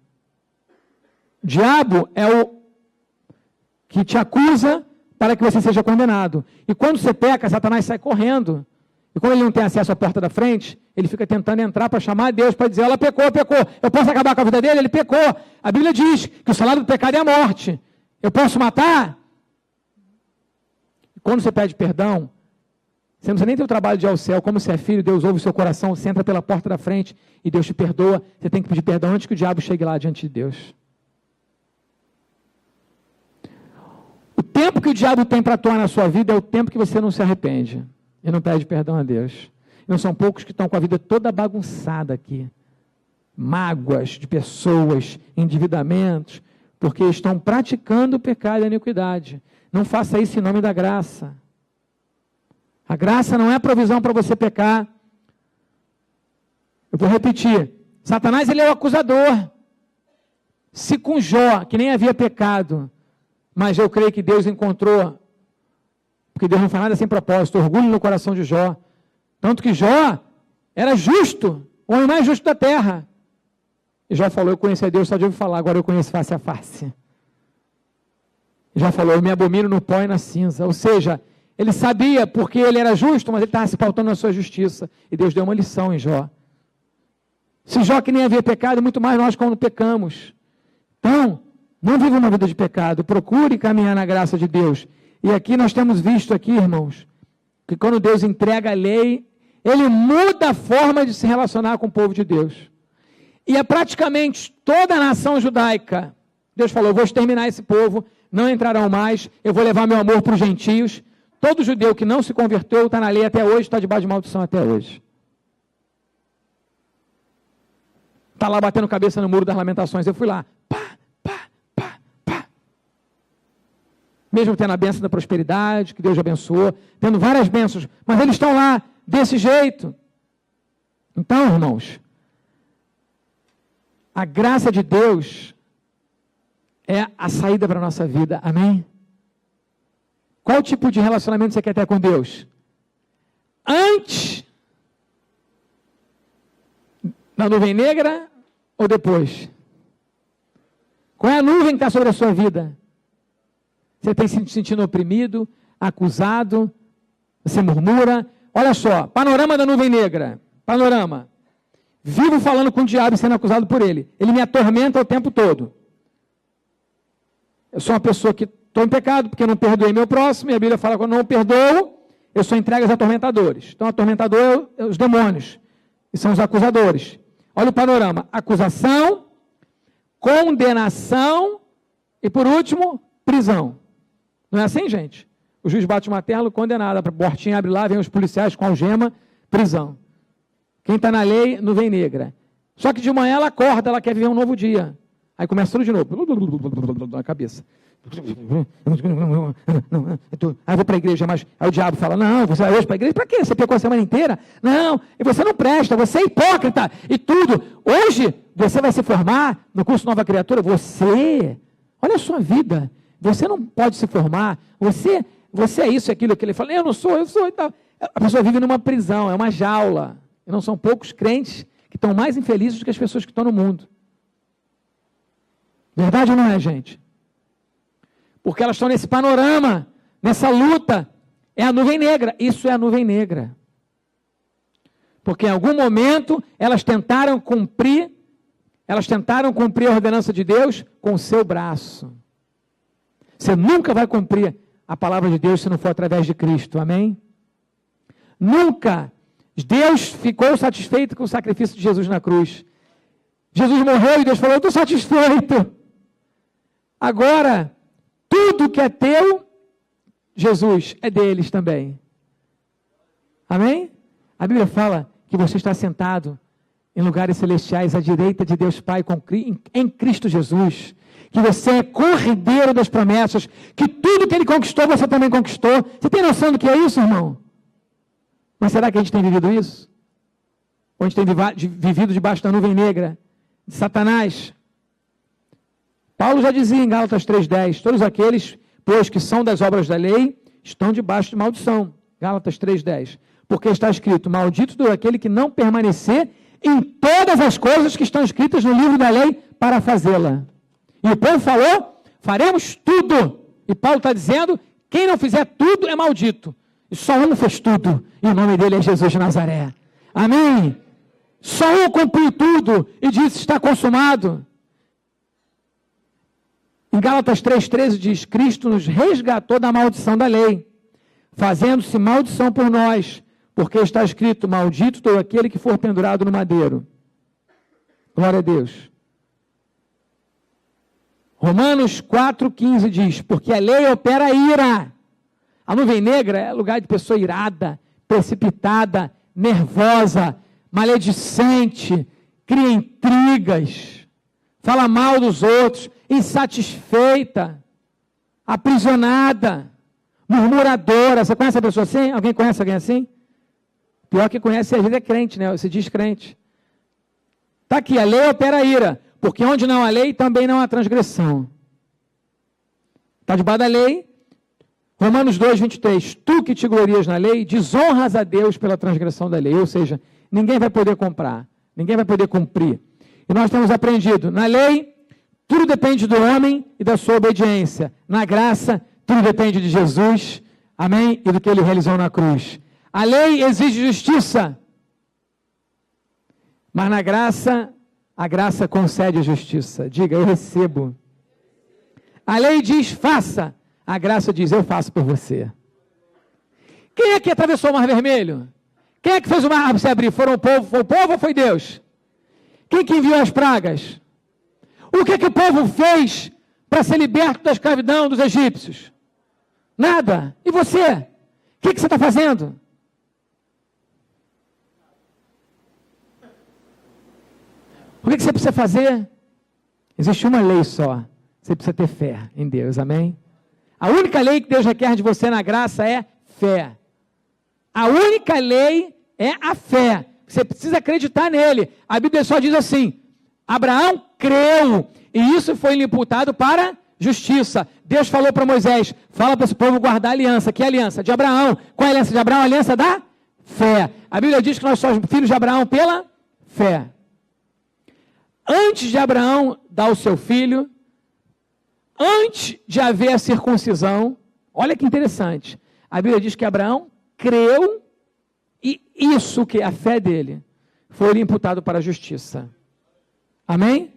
O diabo é o que te acusa para que você seja condenado. E quando você peca, Satanás sai correndo. E como ele não tem acesso à porta da frente, ele fica tentando entrar para chamar Deus, para dizer, ela pecou. Eu posso acabar com a vida dele? Ele pecou. A Bíblia diz que o salário do pecado é a morte. Eu posso matar? E quando você pede perdão, você não precisa nem ter o trabalho de ir ao céu. Como você é filho, Deus ouve o seu coração, você entra pela porta da frente e Deus te perdoa. Você tem que pedir perdão antes que o diabo chegue lá diante de Deus. O tempo que o diabo tem para atuar na sua vida é o tempo que você não se arrepende e não pede perdão a Deus. Não são poucos que estão com a vida toda bagunçada aqui. Mágoas de pessoas, endividamentos, porque estão praticando o pecado e a iniquidade. Não faça isso em nome da graça. A graça não é provisão para você pecar. Eu vou repetir. Satanás, ele é o acusador. Se com Jó, que nem havia pecado, mas eu creio que Deus encontrou, porque Deus não faz nada sem propósito, orgulho no coração de Jó. Tanto que Jó era justo, o homem mais justo da terra. E já falou, eu conheço a Deus só de ouvir falar, agora eu conheço face a face. E já falou, eu me abomino no pó e na cinza. Ou seja, ele sabia porque ele era justo, mas ele estava se pautando na sua justiça. E Deus deu uma lição em Jó. Se Jó que nem havia pecado, muito mais nós quando pecamos. Então, não viva uma vida de pecado, procure caminhar na graça de Deus. E aqui nós temos visto aqui, irmãos, que quando Deus entrega a lei, Ele muda a forma de se relacionar com o povo de Deus. E é praticamente toda a nação judaica. Deus falou, eu vou exterminar esse povo, não entrarão mais, eu vou levar meu amor para os gentios. Todo judeu que não se converteu está na lei até hoje, está debaixo de maldição até hoje. Está lá batendo cabeça no muro das lamentações. Eu fui lá, pá, pá, pá, pá. Mesmo tendo a bênção da prosperidade, que Deus abençoou, tendo várias bênçãos, mas eles estão lá desse jeito. Então, irmãos, a graça de Deus é a saída para a nossa vida, amém? Qual tipo de relacionamento você quer ter com Deus? Antes da nuvem negra ou depois? Qual é a nuvem que está sobre a sua vida? Você tem se sentindo oprimido, acusado, você murmura? Olha só, panorama da nuvem negra, panorama. Vivo falando com o diabo e sendo acusado por ele. Ele me atormenta o tempo todo. Eu sou uma pessoa que estou em pecado, porque eu não perdoei meu próximo, e a Bíblia fala que eu não perdoo, eu sou entregue aos atormentadores. Então, atormentador é os demônios, e são os acusadores. Olha o panorama, acusação, condenação, e por último, prisão. Não é assim, gente? O juiz bate o martelo, condenado, a portinha abre lá, vem os policiais com algema, prisão. Quem está na lei, nuvem negra. Só que de manhã ela acorda, ela quer viver um novo dia. Aí começa tudo de novo, na cabeça. Aí eu vou para a igreja, mas aí o diabo fala, não, você vai hoje para a igreja? Para quê? Você pecou a semana inteira? Não, e você não presta, você é hipócrita e tudo. Hoje você vai se formar no curso Nova Criatura, olha a sua vida, você não pode se formar, você é isso e aquilo, aquilo. Ele fala, eu sou e tal. A pessoa vive numa prisão, é uma jaula. E não são poucos crentes que estão mais infelizes do que as pessoas que estão no mundo. Verdade ou não é, gente? Porque elas estão nesse panorama, nessa luta. É a nuvem negra. Isso é a nuvem negra. Porque em algum momento elas tentaram cumprir a ordenança de Deus com o seu braço. Você nunca vai cumprir a palavra de Deus se não for através de Cristo. Amém? Nunca. Deus ficou satisfeito com o sacrifício de Jesus na cruz. Jesus morreu e Deus falou, eu estou satisfeito. Agora, tudo que é teu, Jesus, é deles também. Amém? A Bíblia fala que você está sentado em lugares celestiais à direita de Deus Pai em Cristo Jesus. Que você é corredeiro das promessas, que tudo que Ele conquistou, você também conquistou. Você tem noção do que é isso, irmão? Mas será que a gente tem vivido isso? Ou a gente tem vivido debaixo da nuvem negra de Satanás? Paulo já dizia em Gálatas 3,10, todos aqueles, pois que são das obras da lei, estão debaixo de maldição. Gálatas 3,10. Porque está escrito, maldito todo aquele que não permanecer em todas as coisas que estão escritas no livro da lei para fazê-la. E o povo falou, faremos tudo. E Paulo está dizendo, quem não fizer tudo é maldito. E só um fez tudo, e o nome dele é Jesus de Nazaré. Amém? Só um cumpriu tudo, e disse, está consumado. Em Gálatas 3,13 diz, Cristo nos resgatou da maldição da lei, fazendo-se maldição por nós, porque está escrito, maldito todo aquele que for pendurado no madeiro. Glória a Deus. Romanos 4,15 diz, porque a lei opera a ira. A nuvem negra é lugar de pessoa irada, precipitada, nervosa, maledicente, cria intrigas, fala mal dos outros, insatisfeita, aprisionada, murmuradora. Você conhece a pessoa assim? Alguém conhece alguém assim? Pior que conhece, às vezes é crente, né? Se diz crente. Está aqui, a lei opera a ira, porque onde não há lei, também não há transgressão. Está debaixo da lei. Romanos 2,23, tu que te glorias na lei, desonras a Deus pela transgressão da lei. Ou seja, ninguém vai poder comprar, Ninguém vai poder cumprir. E nós temos aprendido, na lei, tudo depende do homem e da sua obediência. Na graça, tudo depende de Jesus, amém? E do que ele realizou na cruz. A lei exige justiça, mas na graça, a graça concede a justiça. Diga, eu recebo. A lei diz, faça. A graça diz, eu faço por você. Quem é que atravessou o Mar Vermelho? Quem é que fez o mar se abrir? Foi o povo ou foi Deus? Quem que enviou as pragas? O que o povo fez para ser liberto da escravidão dos egípcios? Nada. E você? O que você está fazendo? O que você precisa fazer? Existe uma lei só. Você precisa ter fé em Deus, amém? A única lei que Deus requer de você na graça é fé. A única lei é a fé. Você precisa acreditar nele. A Bíblia só diz assim, Abraão creu, e isso foi lhe imputado para justiça. Deus falou para Moisés, fala para esse povo guardar a aliança. Que aliança? De Abraão. Qual é a aliança de Abraão? A aliança da fé. A Bíblia diz que nós somos filhos de Abraão pela fé. Antes de Abraão dar o seu filho, antes de haver a circuncisão, olha que interessante, a Bíblia diz que Abraão creu, e isso que é a fé dele, foi lhe imputado para a justiça. Amém?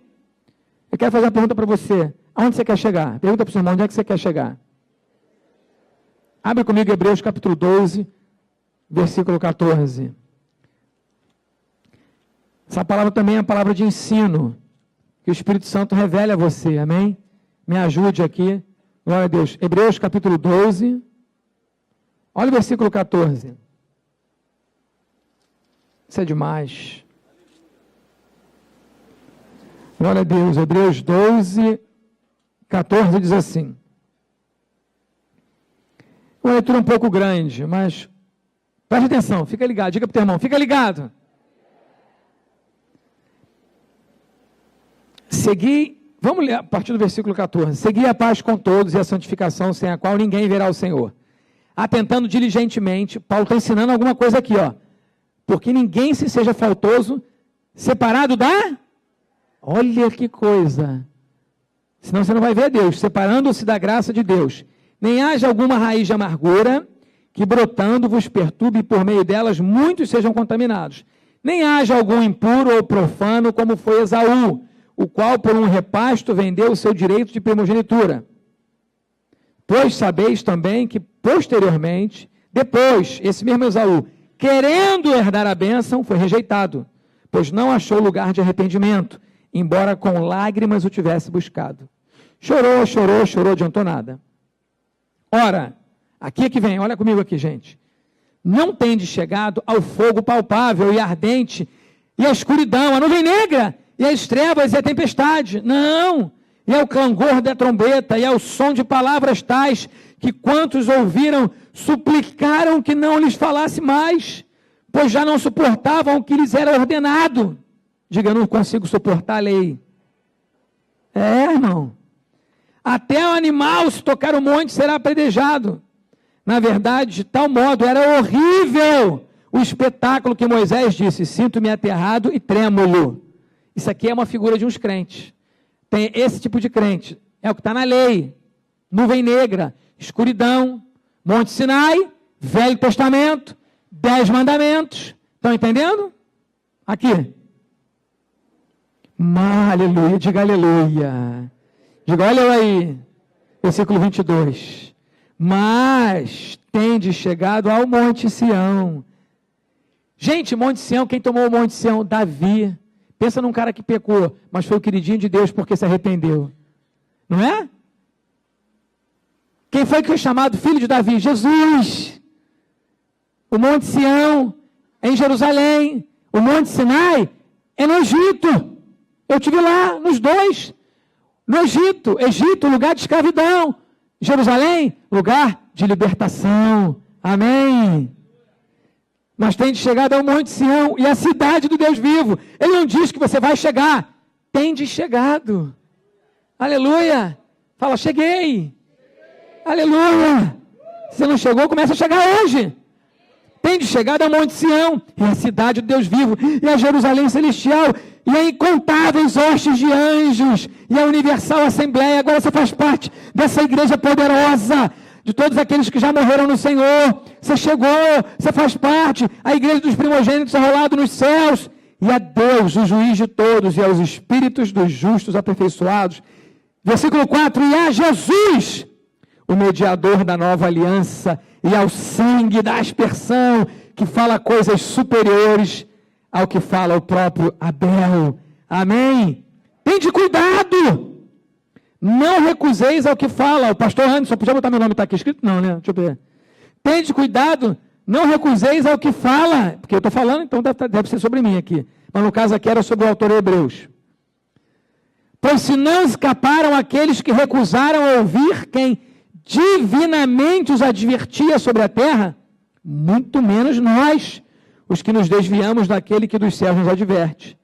Eu quero fazer uma pergunta para você, aonde você quer chegar? Pergunta para o seu irmão, onde é que você quer chegar? Abre comigo Hebreus capítulo 12, versículo 14. Essa palavra também é a palavra de ensino, que o Espírito Santo revele a você, amém? Me ajude aqui, glória a Deus. Hebreus capítulo 12, olha o versículo 14. Isso é demais. Glória a Deus, Hebreus 12, 14 diz assim. Uma leitura um pouco grande, mas preste atenção, fica ligado, diga para o teu irmão, fica ligado. Segui, vamos ler a partir do versículo 14. Segui a paz com todos e a santificação, sem a qual ninguém verá o Senhor. Atentando diligentemente, Paulo está ensinando alguma coisa aqui, ó. Porque ninguém se seja faltoso, separado da... Olha que coisa. Senão você não vai ver Deus. Separando-se da graça de Deus. Nem haja alguma raiz de amargura, que brotando vos perturbe e por meio delas muitos sejam contaminados. Nem haja algum impuro ou profano, como foi Esaú, o qual por um repasto vendeu o seu direito de primogenitura. Pois sabeis também que posteriormente, depois, esse mesmo Esaú, querendo herdar a bênção, foi rejeitado, pois não achou lugar de arrependimento, embora com lágrimas o tivesse buscado. Chorou, chorou, chorou, adiantou nada. Ora, aqui é que vem, olha comigo aqui, gente. Não tendes chegado ao fogo palpável e ardente, e à escuridão, a nuvem negra, e as trevas e a tempestade, não, e ao clangor da trombeta, e ao som de palavras tais, que quantos ouviram, suplicaram que não lhes falasse mais, pois já não suportavam o que lhes era ordenado. Diga, eu não consigo suportar a lei. Irmão, até o animal, se tocar o monte, será apedrejado. Na verdade, de tal modo, era horrível o espetáculo que Moisés disse, sinto-me aterrado e trêmulo. Isso aqui é uma figura de uns crentes. Tem esse tipo de crente. É o que está na lei. Nuvem negra, escuridão, Monte Sinai, Velho Testamento, 10 mandamentos. Estão entendendo? Aqui. Aleluia, diga aleluia. Diga, olha aí. Versículo 22. Mas tendes chegado ao Monte Sião. Gente, Monte Sião, quem tomou o Monte Sião? Davi. Pensa num cara que pecou, mas foi o queridinho de Deus porque se arrependeu. Não é? Quem foi que foi chamado filho de Davi? Jesus. O Monte Sião é em Jerusalém. O Monte Sinai é no Egito. Eu estive lá, nos dois. No Egito, lugar de escravidão. Jerusalém, lugar de libertação. Amém. Mas tem de chegado ao Monte Sião e a cidade do Deus vivo. Ele não diz que você vai chegar. Tem de chegado. Aleluia. Fala, cheguei. Aleluia. Se não chegou, começa a chegar hoje. Tende chegado ao Monte Sião, e a cidade do Deus vivo, e a Jerusalém celestial, e a incontáveis hostes de anjos, e a universal assembleia. Agora você faz parte dessa igreja poderosa, de todos aqueles que já morreram no Senhor. Você chegou, você faz parte, a igreja dos primogênitos arrolado nos céus, e a Deus, o juiz de todos, e aos espíritos dos justos aperfeiçoados. Versículo 4, e a Jesus, o mediador da nova aliança, e ao sangue da aspersão, que fala coisas superiores ao que fala o próprio Abel. Amém? Tende cuidado, não recuseis ao que fala. O pastor Anderson, podia botar meu nome, está aqui escrito? Não, né? Deixa eu ver. Tende cuidado, não recuseis ao que fala, porque eu estou falando, então deve ser sobre mim aqui. Mas no caso aqui era sobre o autor Hebreus. Pois se não escaparam aqueles que recusaram ouvir quem divinamente os advertia sobre a terra, muito menos nós, os que nos desviamos daquele que dos céus nos adverte.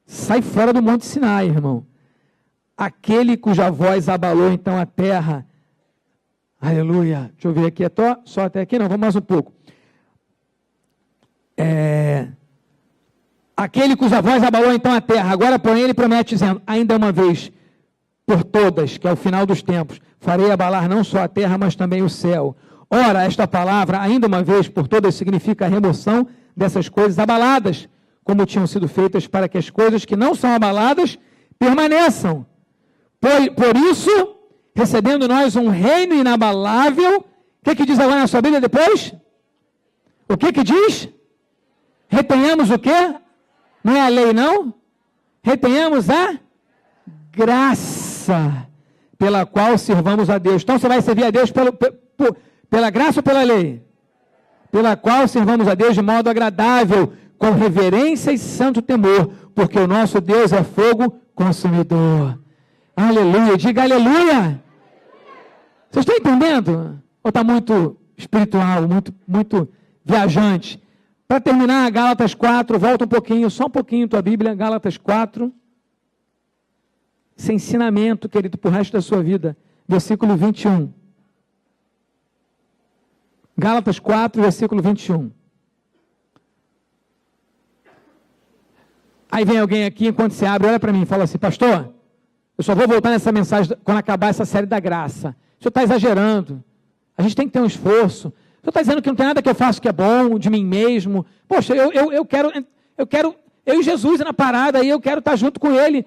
Sai fora do Monte Sinai, irmão. Aquele cuja voz abalou então a terra. Aleluia. Deixa eu ver aqui, só até aqui, não, vamos mais um pouco. Aquele cuja voz abalou então a terra, agora porém ele promete dizendo, ainda uma vez, por todas, que é o final dos tempos, farei abalar não só a terra, mas também o céu. Ora, esta palavra, ainda uma vez, por todas, significa a remoção dessas coisas abaladas, como tinham sido feitas para que as coisas que não são abaladas permaneçam. Por isso, recebendo nós um reino inabalável, o que diz agora na sua Bíblia depois? O que diz? Retenhamos o quê? Não é a lei, não? Retenhamos a graça pela qual servamos a Deus. Então você vai servir a Deus pela graça ou pela lei? Pela qual servamos a Deus de modo agradável, com reverência e santo temor, porque o nosso Deus é fogo consumidor. Aleluia, diga aleluia. Vocês estão entendendo? Ou está muito espiritual, muito viajante? Para terminar, Gálatas 4, volta um pouquinho, só um pouquinho tua Bíblia, Gálatas 4. Esse ensinamento, querido, para o resto da sua vida. Versículo 21. Gálatas 4, versículo 21. Aí vem alguém aqui, enquanto você abre, olha para mim e fala assim, pastor, eu só vou voltar nessa mensagem quando acabar essa série da graça. O senhor está exagerando. A gente tem que ter um esforço. O senhor está dizendo que não tem nada que eu faço que é bom, de mim mesmo. Poxa, eu quero, eu e Jesus na parada, aí eu quero estar junto com ele.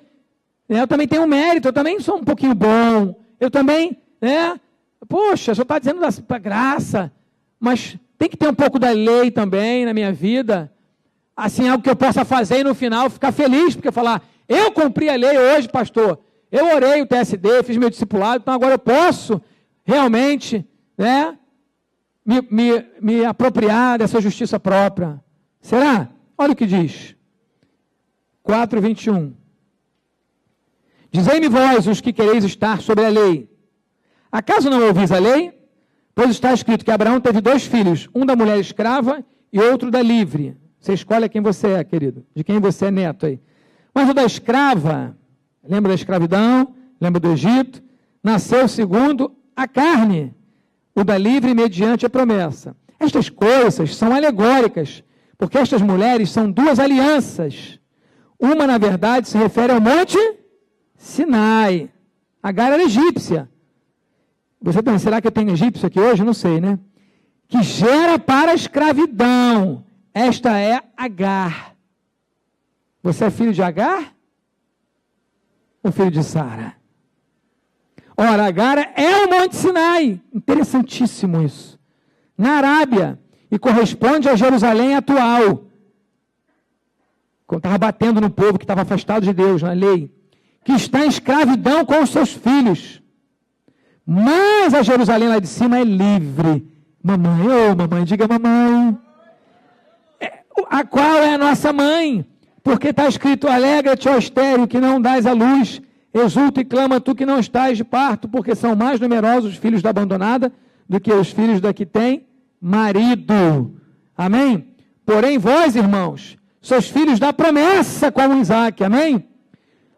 Eu também tenho mérito, eu também sou um pouquinho bom, eu também, poxa, o senhor está dizendo da graça, mas tem que ter um pouco da lei também na minha vida, assim, algo que eu possa fazer e no final ficar feliz, porque falar, eu cumpri a lei hoje, pastor, eu orei o TSD, fiz meu discipulado, então agora eu posso realmente, me apropriar dessa justiça própria. Será? Olha o que diz, 4:21. Dizei-me vós, os que quereis estar sobre a lei. Acaso não ouvis a lei? Pois está escrito que Abraão teve 2 filhos, um da mulher escrava e outro da livre. Você escolhe quem você é, querido, de quem você é neto aí. Mas o da escrava, lembra da escravidão, lembra do Egito, nasceu segundo a carne, o da livre mediante a promessa. Estas coisas são alegóricas, porque estas mulheres são 2 alianças. Uma, na verdade, se refere ao monte Sinai. Agar era egípcia. Você pensa, será que eu tenho egípcio aqui hoje? Não sei, né? Que gera para a escravidão. Esta é Agar. Você é filho de Agar? Ou filho de Sara? Ora, Agar é o Monte Sinai. Interessantíssimo isso. Na Arábia. E corresponde a Jerusalém atual. Quando estava batendo no povo que estava afastado de Deus, na lei. Que está em escravidão com os seus filhos. Mas a Jerusalém lá de cima é livre. Mamãe, mamãe, diga mamãe. A qual é a nossa mãe? Porque está escrito, alegra-te, ó estéril, que não dás a luz. Exulta e clama tu que não estás de parto, porque são mais numerosos os filhos da abandonada do que os filhos da que tem marido. Amém? Porém vós, irmãos, sois filhos da promessa, como Isaac. Amém?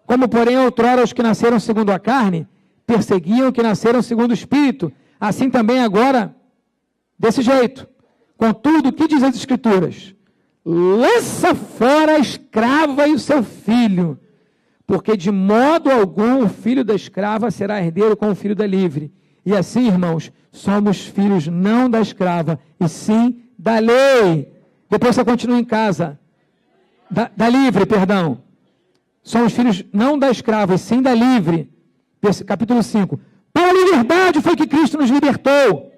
Como, porém, outrora os que nasceram segundo a carne, perseguiam os que nasceram segundo o Espírito. Assim também agora, desse jeito. Contudo, o que diz as Escrituras? Lança fora a escrava e o seu filho, porque de modo algum o filho da escrava será herdeiro com o filho da livre. E assim, irmãos, somos filhos não da escrava, e sim da lei. Depois você continua em casa. Da livre, perdão. Somos filhos não da escrava, e sim da livre. Capítulo 5. Para a liberdade foi que Cristo nos libertou.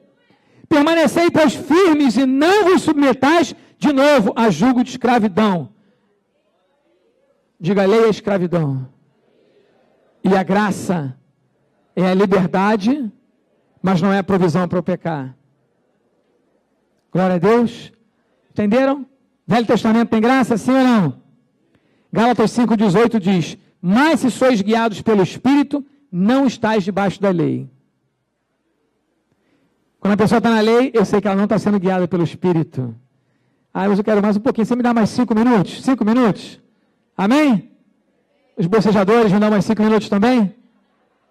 Permanecei, pois, firmes e não vos submetais de novo a julgo de escravidão. Diga, lei é escravidão. E a graça é a liberdade, mas não é a provisão para o pecar. Glória a Deus. Entenderam? Velho Testamento tem graça, sim ou não? Gálatas 5,18 diz, mas se sois guiados pelo Espírito, não estáis debaixo da lei. Quando a pessoa está na lei, eu sei que ela não está sendo guiada pelo Espírito. Mas eu quero mais um pouquinho. Você me dá mais 5 minutos? 5 minutos? Amém? Os bocejadores me dão mais 5 minutos também?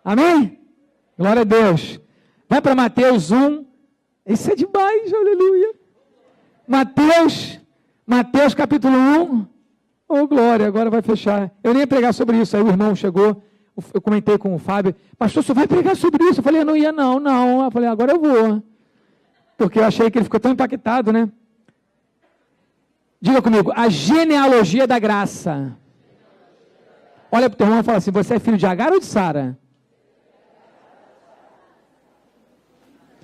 Amém? Glória a Deus. Vai para Mateus 1. Isso é demais, aleluia. Mateus capítulo 1. Oh, glória, agora vai fechar. Eu nem ia pregar sobre isso. Aí o irmão chegou, eu comentei com o Fábio, pastor, você vai pregar sobre isso? Eu falei, eu não ia não. Eu falei, agora eu vou. Porque eu achei que ele ficou tão impactado, né? Diga comigo, a genealogia da graça. Olha para o teu irmão e fala assim, você é filho de Agar ou de Sara?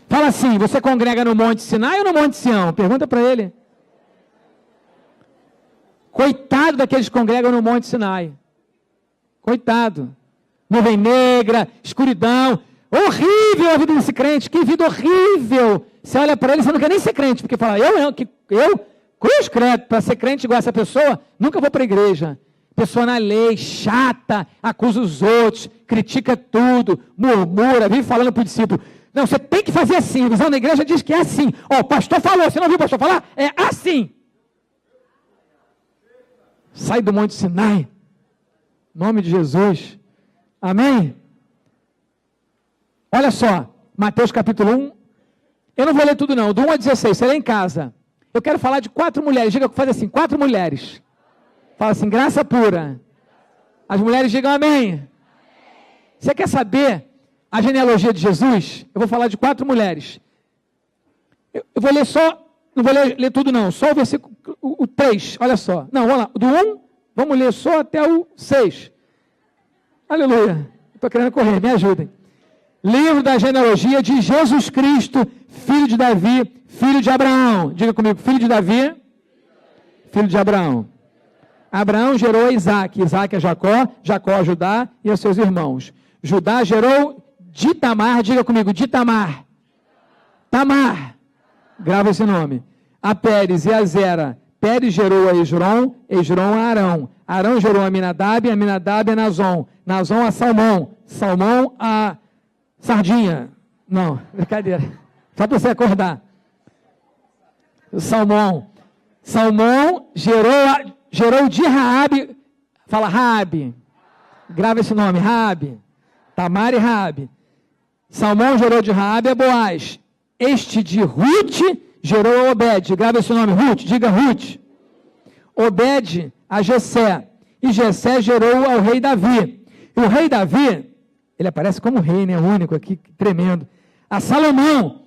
Fala assim, você congrega no Monte Sinai ou no Monte Sião? Pergunta para ele. Coitado daqueles que congregam no Monte Sinai. Coitado. Nuvem negra, escuridão. Horrível a vida desse crente. Que vida horrível. Você olha para ele, você não quer nem ser crente. Porque fala, eu cruz credo, para ser crente igual essa pessoa, nunca vou para a igreja. Pessoa na lei, chata, acusa os outros, critica tudo, murmura, vive falando para o discípulo. Não, você tem que fazer assim. A visão da igreja diz que é assim. O pastor falou, você não viu o pastor falar? É assim. Sai do Monte Sinai. Em nome de Jesus. Amém? Olha só, Mateus capítulo 1. Eu não vou ler tudo não, do 1 a 16, você lê em casa. Eu quero falar de 4 mulheres. Diga, faz assim, 4 mulheres. Fala assim, graça pura. As mulheres digam amém. Você quer saber a genealogia de Jesus? Eu vou falar de 4 mulheres. Eu vou ler só, não vou ler tudo não, só o versículo o 3, olha só. Não, vamos lá, do 1, vamos ler só até o 6. Aleluia. Estou querendo correr, me ajudem. Livro da genealogia de Jesus Cristo, filho de Davi, filho de Abraão. Diga comigo, filho de Davi, filho de Abraão. Abraão gerou a Isaac, Isaac a Jacó, Jacó a Judá e a seus irmãos. Judá gerou de Tamar, diga comigo, de Tamar. Tamar, grava esse nome. A Pérez e a Zera. Pérez gerou a Esrom, Esrom a Arão. Arão gerou a Aminadab, Aminadab a Nazon. Nazon a Salmão, Salmão a Sardinha. Não, brincadeira. Só para você acordar. Salmão gerou de Raabe. Fala Raabe. Grava esse nome, Raabe. Tamar e Raabe. Salmão gerou de Raabe a Boaz. Este de Ruth gerou a Obed. Grava esse nome, Ruth. Diga Ruth. Obed a Jessé. E Jessé gerou ao rei Davi. E o rei Davi, ele aparece como rei, né? Único aqui, tremendo. A Salomão,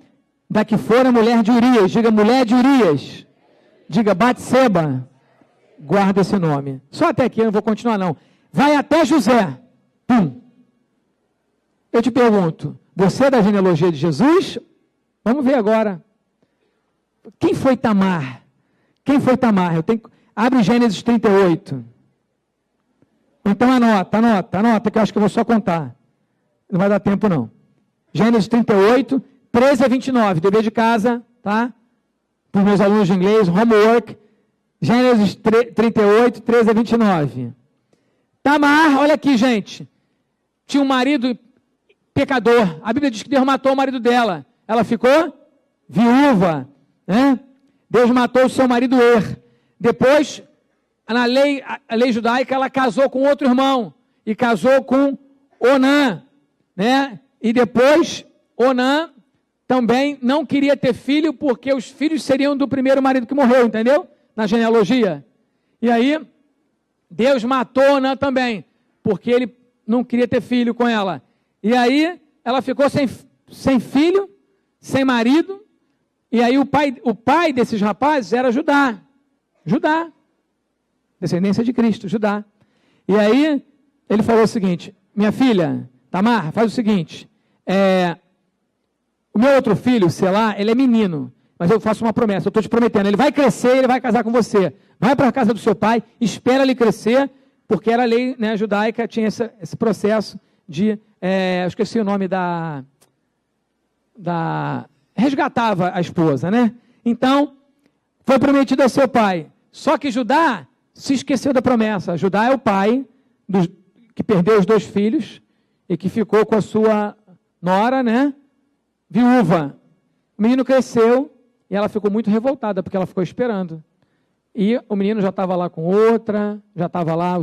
da que fora mulher de Urias. Diga mulher de Urias. Diga Batseba. Guarda esse nome. Só até aqui, eu não vou continuar não. Vai até José. Pum. Eu te pergunto, você é da genealogia de Jesus? Vamos ver agora. Quem foi Tamar? Quem foi Tamar? Abre Gênesis 38. Então anota, que eu acho que eu vou só contar. Não vai dar tempo não. Gênesis 38, 13 a 29, dever de casa, tá? Para os meus alunos de inglês, homework. Gênesis 38, 13 a 29. Tamar, olha aqui, gente. Tinha um marido pecador. A Bíblia diz que Deus matou o marido dela. Ela ficou viúva, né? Deus matou o seu marido Depois, a lei judaica, ela casou com outro irmão. E casou com Onã, né? E depois, Onã também não queria ter filho, porque os filhos seriam do primeiro marido que morreu, entendeu? Na genealogia. E aí, Deus matou Onã também, porque ele não queria ter filho com ela. E aí, ela ficou sem filho, sem marido, e aí o pai desses rapazes era Judá, descendência de Cristo, Judá. E aí, ele falou o seguinte: minha filha, Tamar, faz o seguinte, o meu outro filho, Selá, ele é menino, mas eu faço uma promessa, eu estou te prometendo, ele vai crescer e ele vai casar com você. Vai para a casa do seu pai, espera ele crescer, porque era a lei, né, judaica, tinha esse processo de, eu esqueci o nome resgatava a esposa, né? Então, foi prometido a seu pai. Só que Judá se esqueceu da promessa. Judá é o pai que perdeu os 2 filhos e que ficou com a sua nora, né? Viúva. O menino cresceu e ela ficou muito revoltada, porque ela ficou esperando. E o menino já estava lá com outra, já estava lá,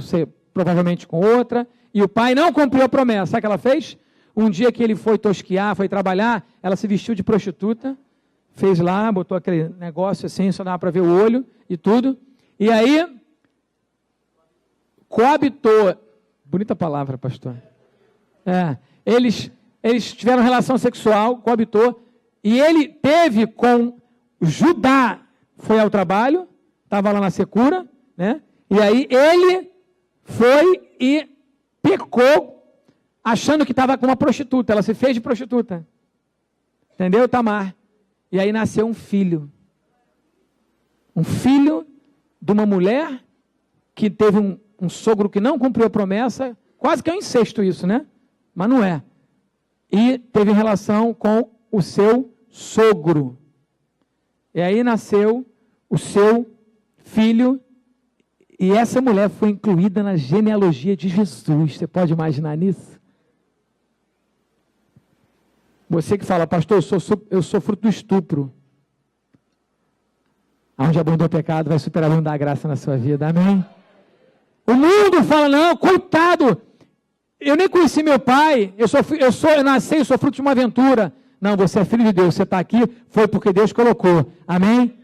provavelmente com outra, e o pai não cumpriu a promessa. Sabe o que ela fez? Um dia que ele foi tosquiar, foi trabalhar, ela se vestiu de prostituta, fez lá, botou aquele negócio assim, só dava para ver o olho e tudo. E aí, coabitou. Bonita palavra, pastor. Eles tiveram relação sexual, coabitou, e ele teve com Judá, foi ao trabalho, estava lá na secura, né? E aí ele foi e pecou, achando que estava com uma prostituta. Ela se fez de prostituta. Entendeu, Tamar? E aí nasceu um filho. Um filho de uma mulher que teve um sogro que não cumpriu a promessa. Quase que é um incesto isso, né? Mas não é. E teve relação com o seu sogro. E aí nasceu o seu filho. E essa mulher foi incluída na genealogia de Jesus. Você pode imaginar nisso? Você que fala, pastor, eu sou fruto do estupro. Onde abundou o pecado, vai superabundar a graça na sua vida. Amém? O mundo fala, não, coitado, eu nem conheci meu pai, eu nasci, eu sou fruto de uma aventura. Não, você é filho de Deus, você está aqui, foi porque Deus colocou. Amém?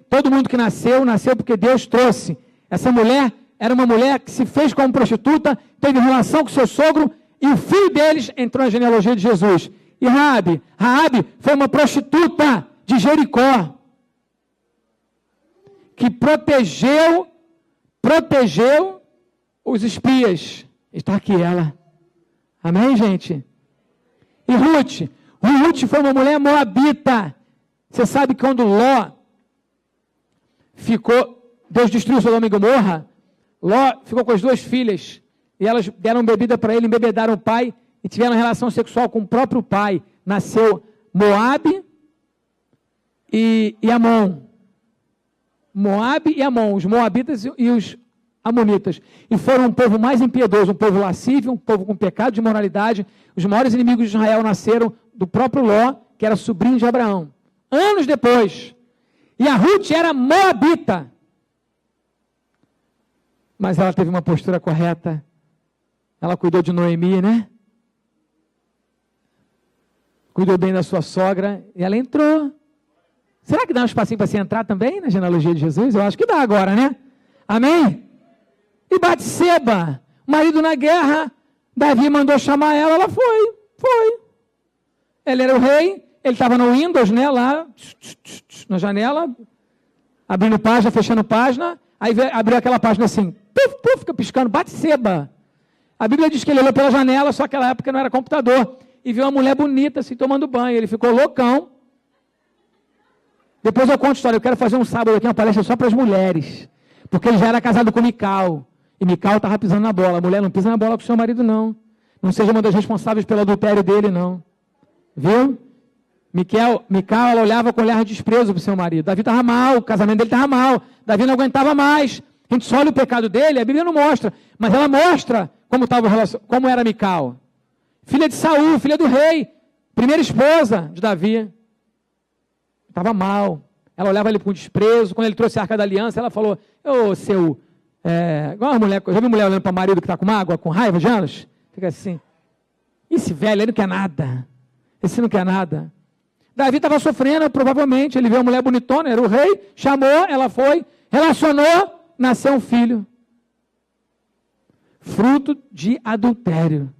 Todo mundo que nasceu porque Deus trouxe. Essa mulher era uma mulher que se fez como prostituta, teve relação com seu sogro, e o filho deles entrou na genealogia de Jesus. E Raabe foi uma prostituta de Jericó, que protegeu os espias. Está aqui ela. Amém, gente? E Ruth foi uma mulher moabita. Você sabe que quando Ló Deus destruiu Sodoma e Gomorra, Ló ficou com as 2 filhas, e elas deram bebida para ele, embebedaram o pai, e tiveram relação sexual com o próprio pai. Nasceu Moabe e Amon. Moabe e Amon, os moabitas e os amonitas. E foram um povo mais impiedoso, um povo lascívio, um povo com pecado de imoralidade. Os maiores inimigos de Israel nasceram do próprio Ló, que era sobrinho de Abraão. Anos depois. E a Ruth era moabita. Mas ela teve uma postura correta. Ela cuidou de Noemi, né? Cuidou bem da sua sogra. E ela entrou. Será que dá um espacinho para você entrar também na genealogia de Jesus? Eu acho que dá agora, né? Amém? E Batseba, marido na guerra, Davi mandou chamar ela foi. Ele era o rei, ele estava no Windows, né, lá, na janela, abrindo página, fechando página, aí abriu aquela página assim, fica piscando, Batseba. A Bíblia diz que ele olhou pela janela, só que naquela época não era computador, e viu uma mulher bonita assim, tomando banho, ele ficou loucão. Depois eu conto a história, eu quero fazer um sábado aqui, uma palestra só para as mulheres, porque ele já era casado com Mical, e Mical estava pisando na bola. A mulher não pisa na bola com o seu marido, não. Não seja uma das responsáveis pelo adultério dele, não. Viu? Mical, ela olhava com olhar de desprezo para o seu marido. Davi estava mal, o casamento dele estava mal. Davi não aguentava mais. A gente só olha o pecado dele, a Bíblia não mostra, mas ela mostra como era Mical. Filha de Saul, filha do rei, primeira esposa de Davi. Estava mal. Ela olhava ele com desprezo. Quando ele trouxe a Arca da Aliança, ela falou, igual uma mulher, já viu mulher olhando para o marido que está com mágoa, com raiva de anos? Fica assim, esse velho aí não quer nada. Esse não quer nada. Davi estava sofrendo, provavelmente, ele viu uma mulher bonitona, era o rei, chamou, ela foi, relacionou, nasceu um filho. Fruto de adultério.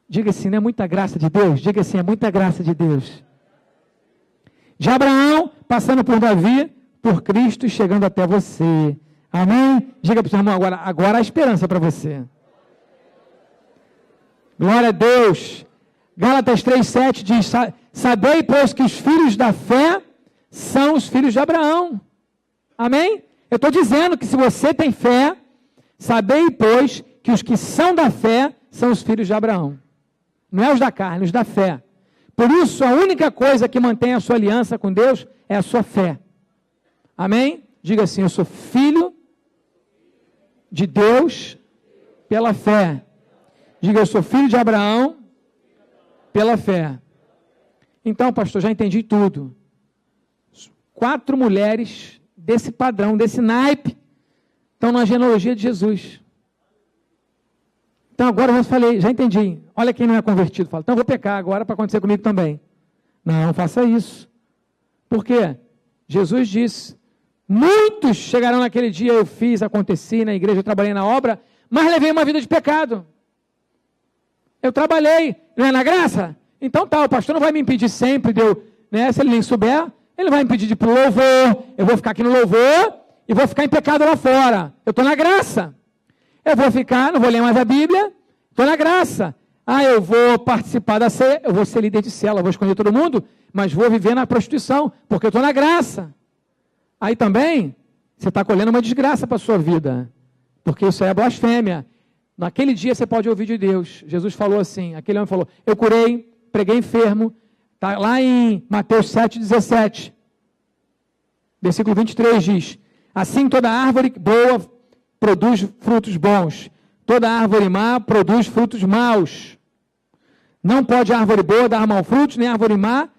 Diga assim, não é muita graça de Deus? Diga assim, é muita graça de Deus. De Abraão, passando por Davi, por Cristo e chegando até você. Amém? Diga para o seu irmão, agora a esperança para você. Glória a Deus. Gálatas 3,7 diz, sabei, pois, que os filhos da fé são os filhos de Abraão. Amém? Eu estou dizendo que se você tem fé, sabei, pois, que os que são da fé são os filhos de Abraão. Não é os da carne, os da fé. Por isso, a única coisa que mantém a sua aliança com Deus é a sua fé. Amém? Diga assim, eu sou filho de Deus pela fé. Diga, eu sou filho de Abraão pela fé. Então, pastor, já entendi tudo. 4 mulheres desse padrão, desse naipe, estão na genealogia de Jesus. Então, agora eu falei, já entendi. Olha quem não é convertido. Fala, então eu vou pecar agora para acontecer comigo também. Não faça isso. Por quê? Jesus disse, muitos chegarão naquele dia, eu fiz, aconteci na igreja, eu trabalhei na obra, mas levei uma vida de pecado. Eu trabalhei, não é na graça? Então tá, o pastor não vai me impedir sempre de eu, né, se ele nem souber, ele vai me impedir de ir para o louvor, eu vou ficar aqui no louvor e vou ficar em pecado lá fora. Eu estou na graça. Eu vou ficar, não vou ler mais a Bíblia, estou na graça. Eu vou participar da ceia, eu vou ser líder de célula, vou esconder todo mundo, mas vou viver na prostituição, porque eu estou na graça. Aí também, você está colhendo uma desgraça para a sua vida, porque isso é blasfêmia. Naquele dia você pode ouvir de Deus. Jesus falou assim, aquele homem falou, eu curei, preguei enfermo, está lá em Mateus 7,17, versículo 23 diz, assim toda árvore boa produz frutos bons, toda árvore má produz frutos maus. Não pode a árvore boa dar maus frutos, nem a árvore má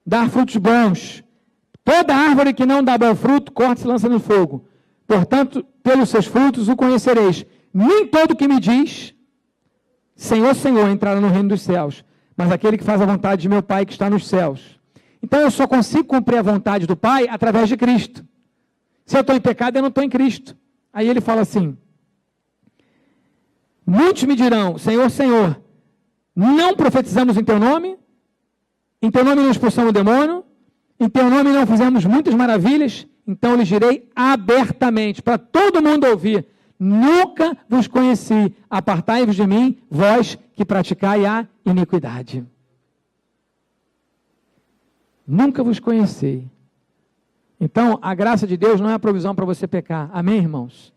dar frutos bons. Toda árvore que não dá bom fruto, corta e se lança no fogo. Portanto, pelos seus frutos o conhecereis. Nem todo que me diz, Senhor, Senhor, entrará no reino dos céus, mas aquele que faz a vontade de meu Pai que está nos céus. Então eu só consigo cumprir a vontade do Pai através de Cristo. Se eu estou em pecado, eu não estou em Cristo. Aí ele fala assim, muitos me dirão, Senhor, Senhor, não profetizamos em teu nome? Em teu nome não expulsamos o demônio? Em teu nome não fizemos muitas maravilhas? Então eu lhes direi abertamente, para todo mundo ouvir, nunca vos conheci, apartai-vos de mim, vós que praticai a iniquidade. Nunca vos conheci. Então, a graça de Deus não é a provisão para você pecar. Amém, irmãos?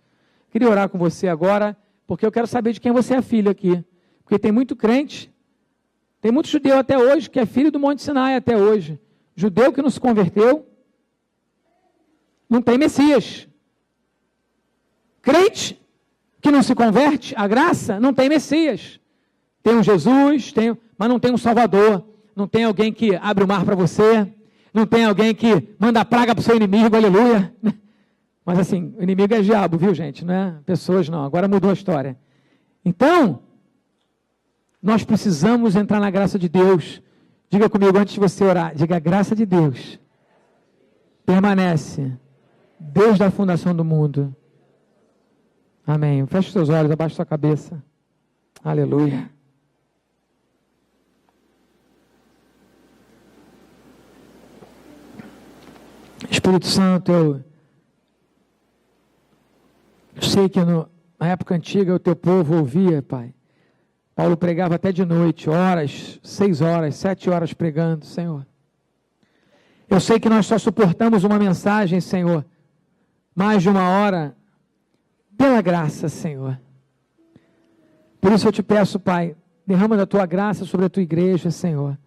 Queria orar com você agora, porque eu quero saber de quem você é filho aqui. Porque tem muito crente, tem muito judeu até hoje, que é filho do Monte Sinai até hoje. Judeu que não se converteu, não tem Messias. Crente que não se converte, a graça, não tem Messias. Tem um Jesus, mas não tem um Salvador. Não tem alguém que abre o mar para você. Não tem alguém que manda praga para o seu inimigo, aleluia. Mas assim, o inimigo é diabo, viu gente? Não é pessoas não, agora mudou a história. Então, nós precisamos entrar na graça de Deus. Diga comigo antes de você orar, diga a graça de Deus permanece desde a fundação do mundo. Amém. Feche os seus olhos, abaixe sua cabeça. Aleluia. Espírito Santo, eu sei que na época antiga o teu povo ouvia, Pai. Paulo pregava até de noite, horas, 6 horas, 7 horas pregando, Senhor. Eu sei que nós só suportamos uma mensagem, Senhor, mais de 1 hora, pela graça, Senhor. Por isso eu te peço, Pai, derrama da tua graça sobre a tua igreja, Senhor.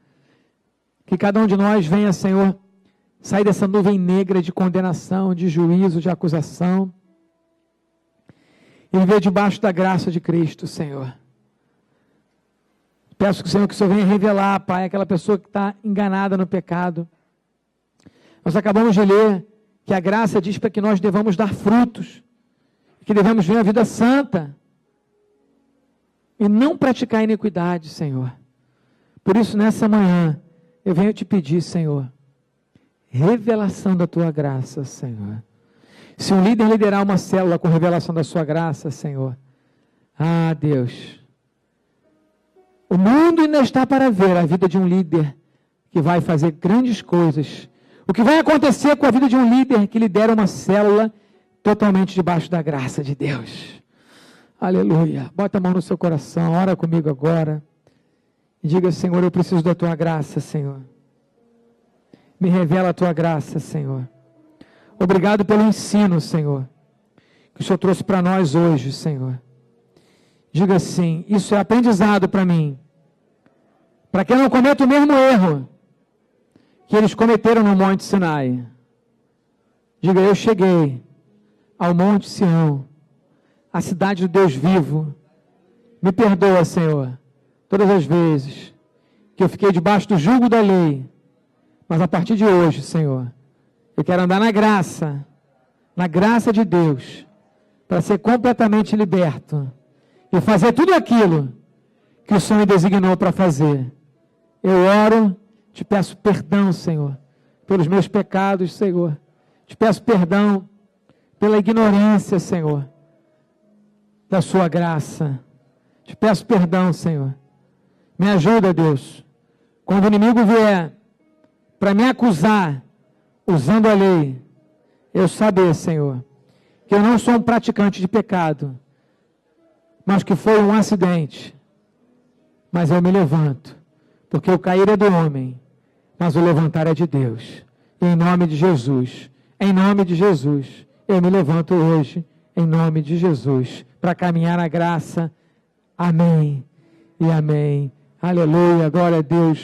Que cada um de nós venha, Senhor, sair dessa nuvem negra de condenação, de juízo, de acusação, e viver debaixo da graça de Cristo, Senhor. Peço, Senhor, que o Senhor venha revelar, Pai, aquela pessoa que está enganada no pecado. Nós acabamos de ler que a graça diz para que nós devamos dar frutos, que devemos viver a vida santa, e não praticar iniquidade, Senhor. Por isso, nessa manhã, eu venho te pedir, Senhor, revelação da tua graça, Senhor. Se um líder liderar uma célula com revelação da sua graça, Senhor, Deus, o mundo ainda está para ver a vida de um líder que vai fazer grandes coisas. O que vai acontecer com a vida de um líder que lidera uma célula totalmente debaixo da graça de Deus. Aleluia. Bota a mão no seu coração, ora comigo agora. E diga, Senhor, eu preciso da tua graça, Senhor. Me revela a tua graça, Senhor. Obrigado pelo ensino, Senhor, que o Senhor trouxe para nós hoje, Senhor. Diga assim, isso é aprendizado para mim. Para que eu não cometa o mesmo erro que eles cometeram no Monte Sinai. Diga, eu cheguei ao Monte Sião, a cidade do Deus vivo. Me perdoa, Senhor, todas as vezes que eu fiquei debaixo do jugo da lei. Mas a partir de hoje, Senhor, eu quero andar na graça de Deus, para ser completamente liberto e fazer tudo aquilo que o Senhor me designou para fazer. Eu oro, te peço perdão, Senhor, pelos meus pecados, Senhor. Te peço perdão pela ignorância, Senhor, da sua graça. Te peço perdão, Senhor. Me ajuda, Deus. Quando o inimigo vier para me acusar, usando a lei, eu saber, Senhor, que eu não sou um praticante de pecado, mas que foi um acidente. Mas eu me levanto, porque o cair é do homem, mas o levantar é de Deus. Em nome de Jesus, eu me levanto hoje, em nome de Jesus, para caminhar na graça. Amém e amém. Aleluia, glória a Deus.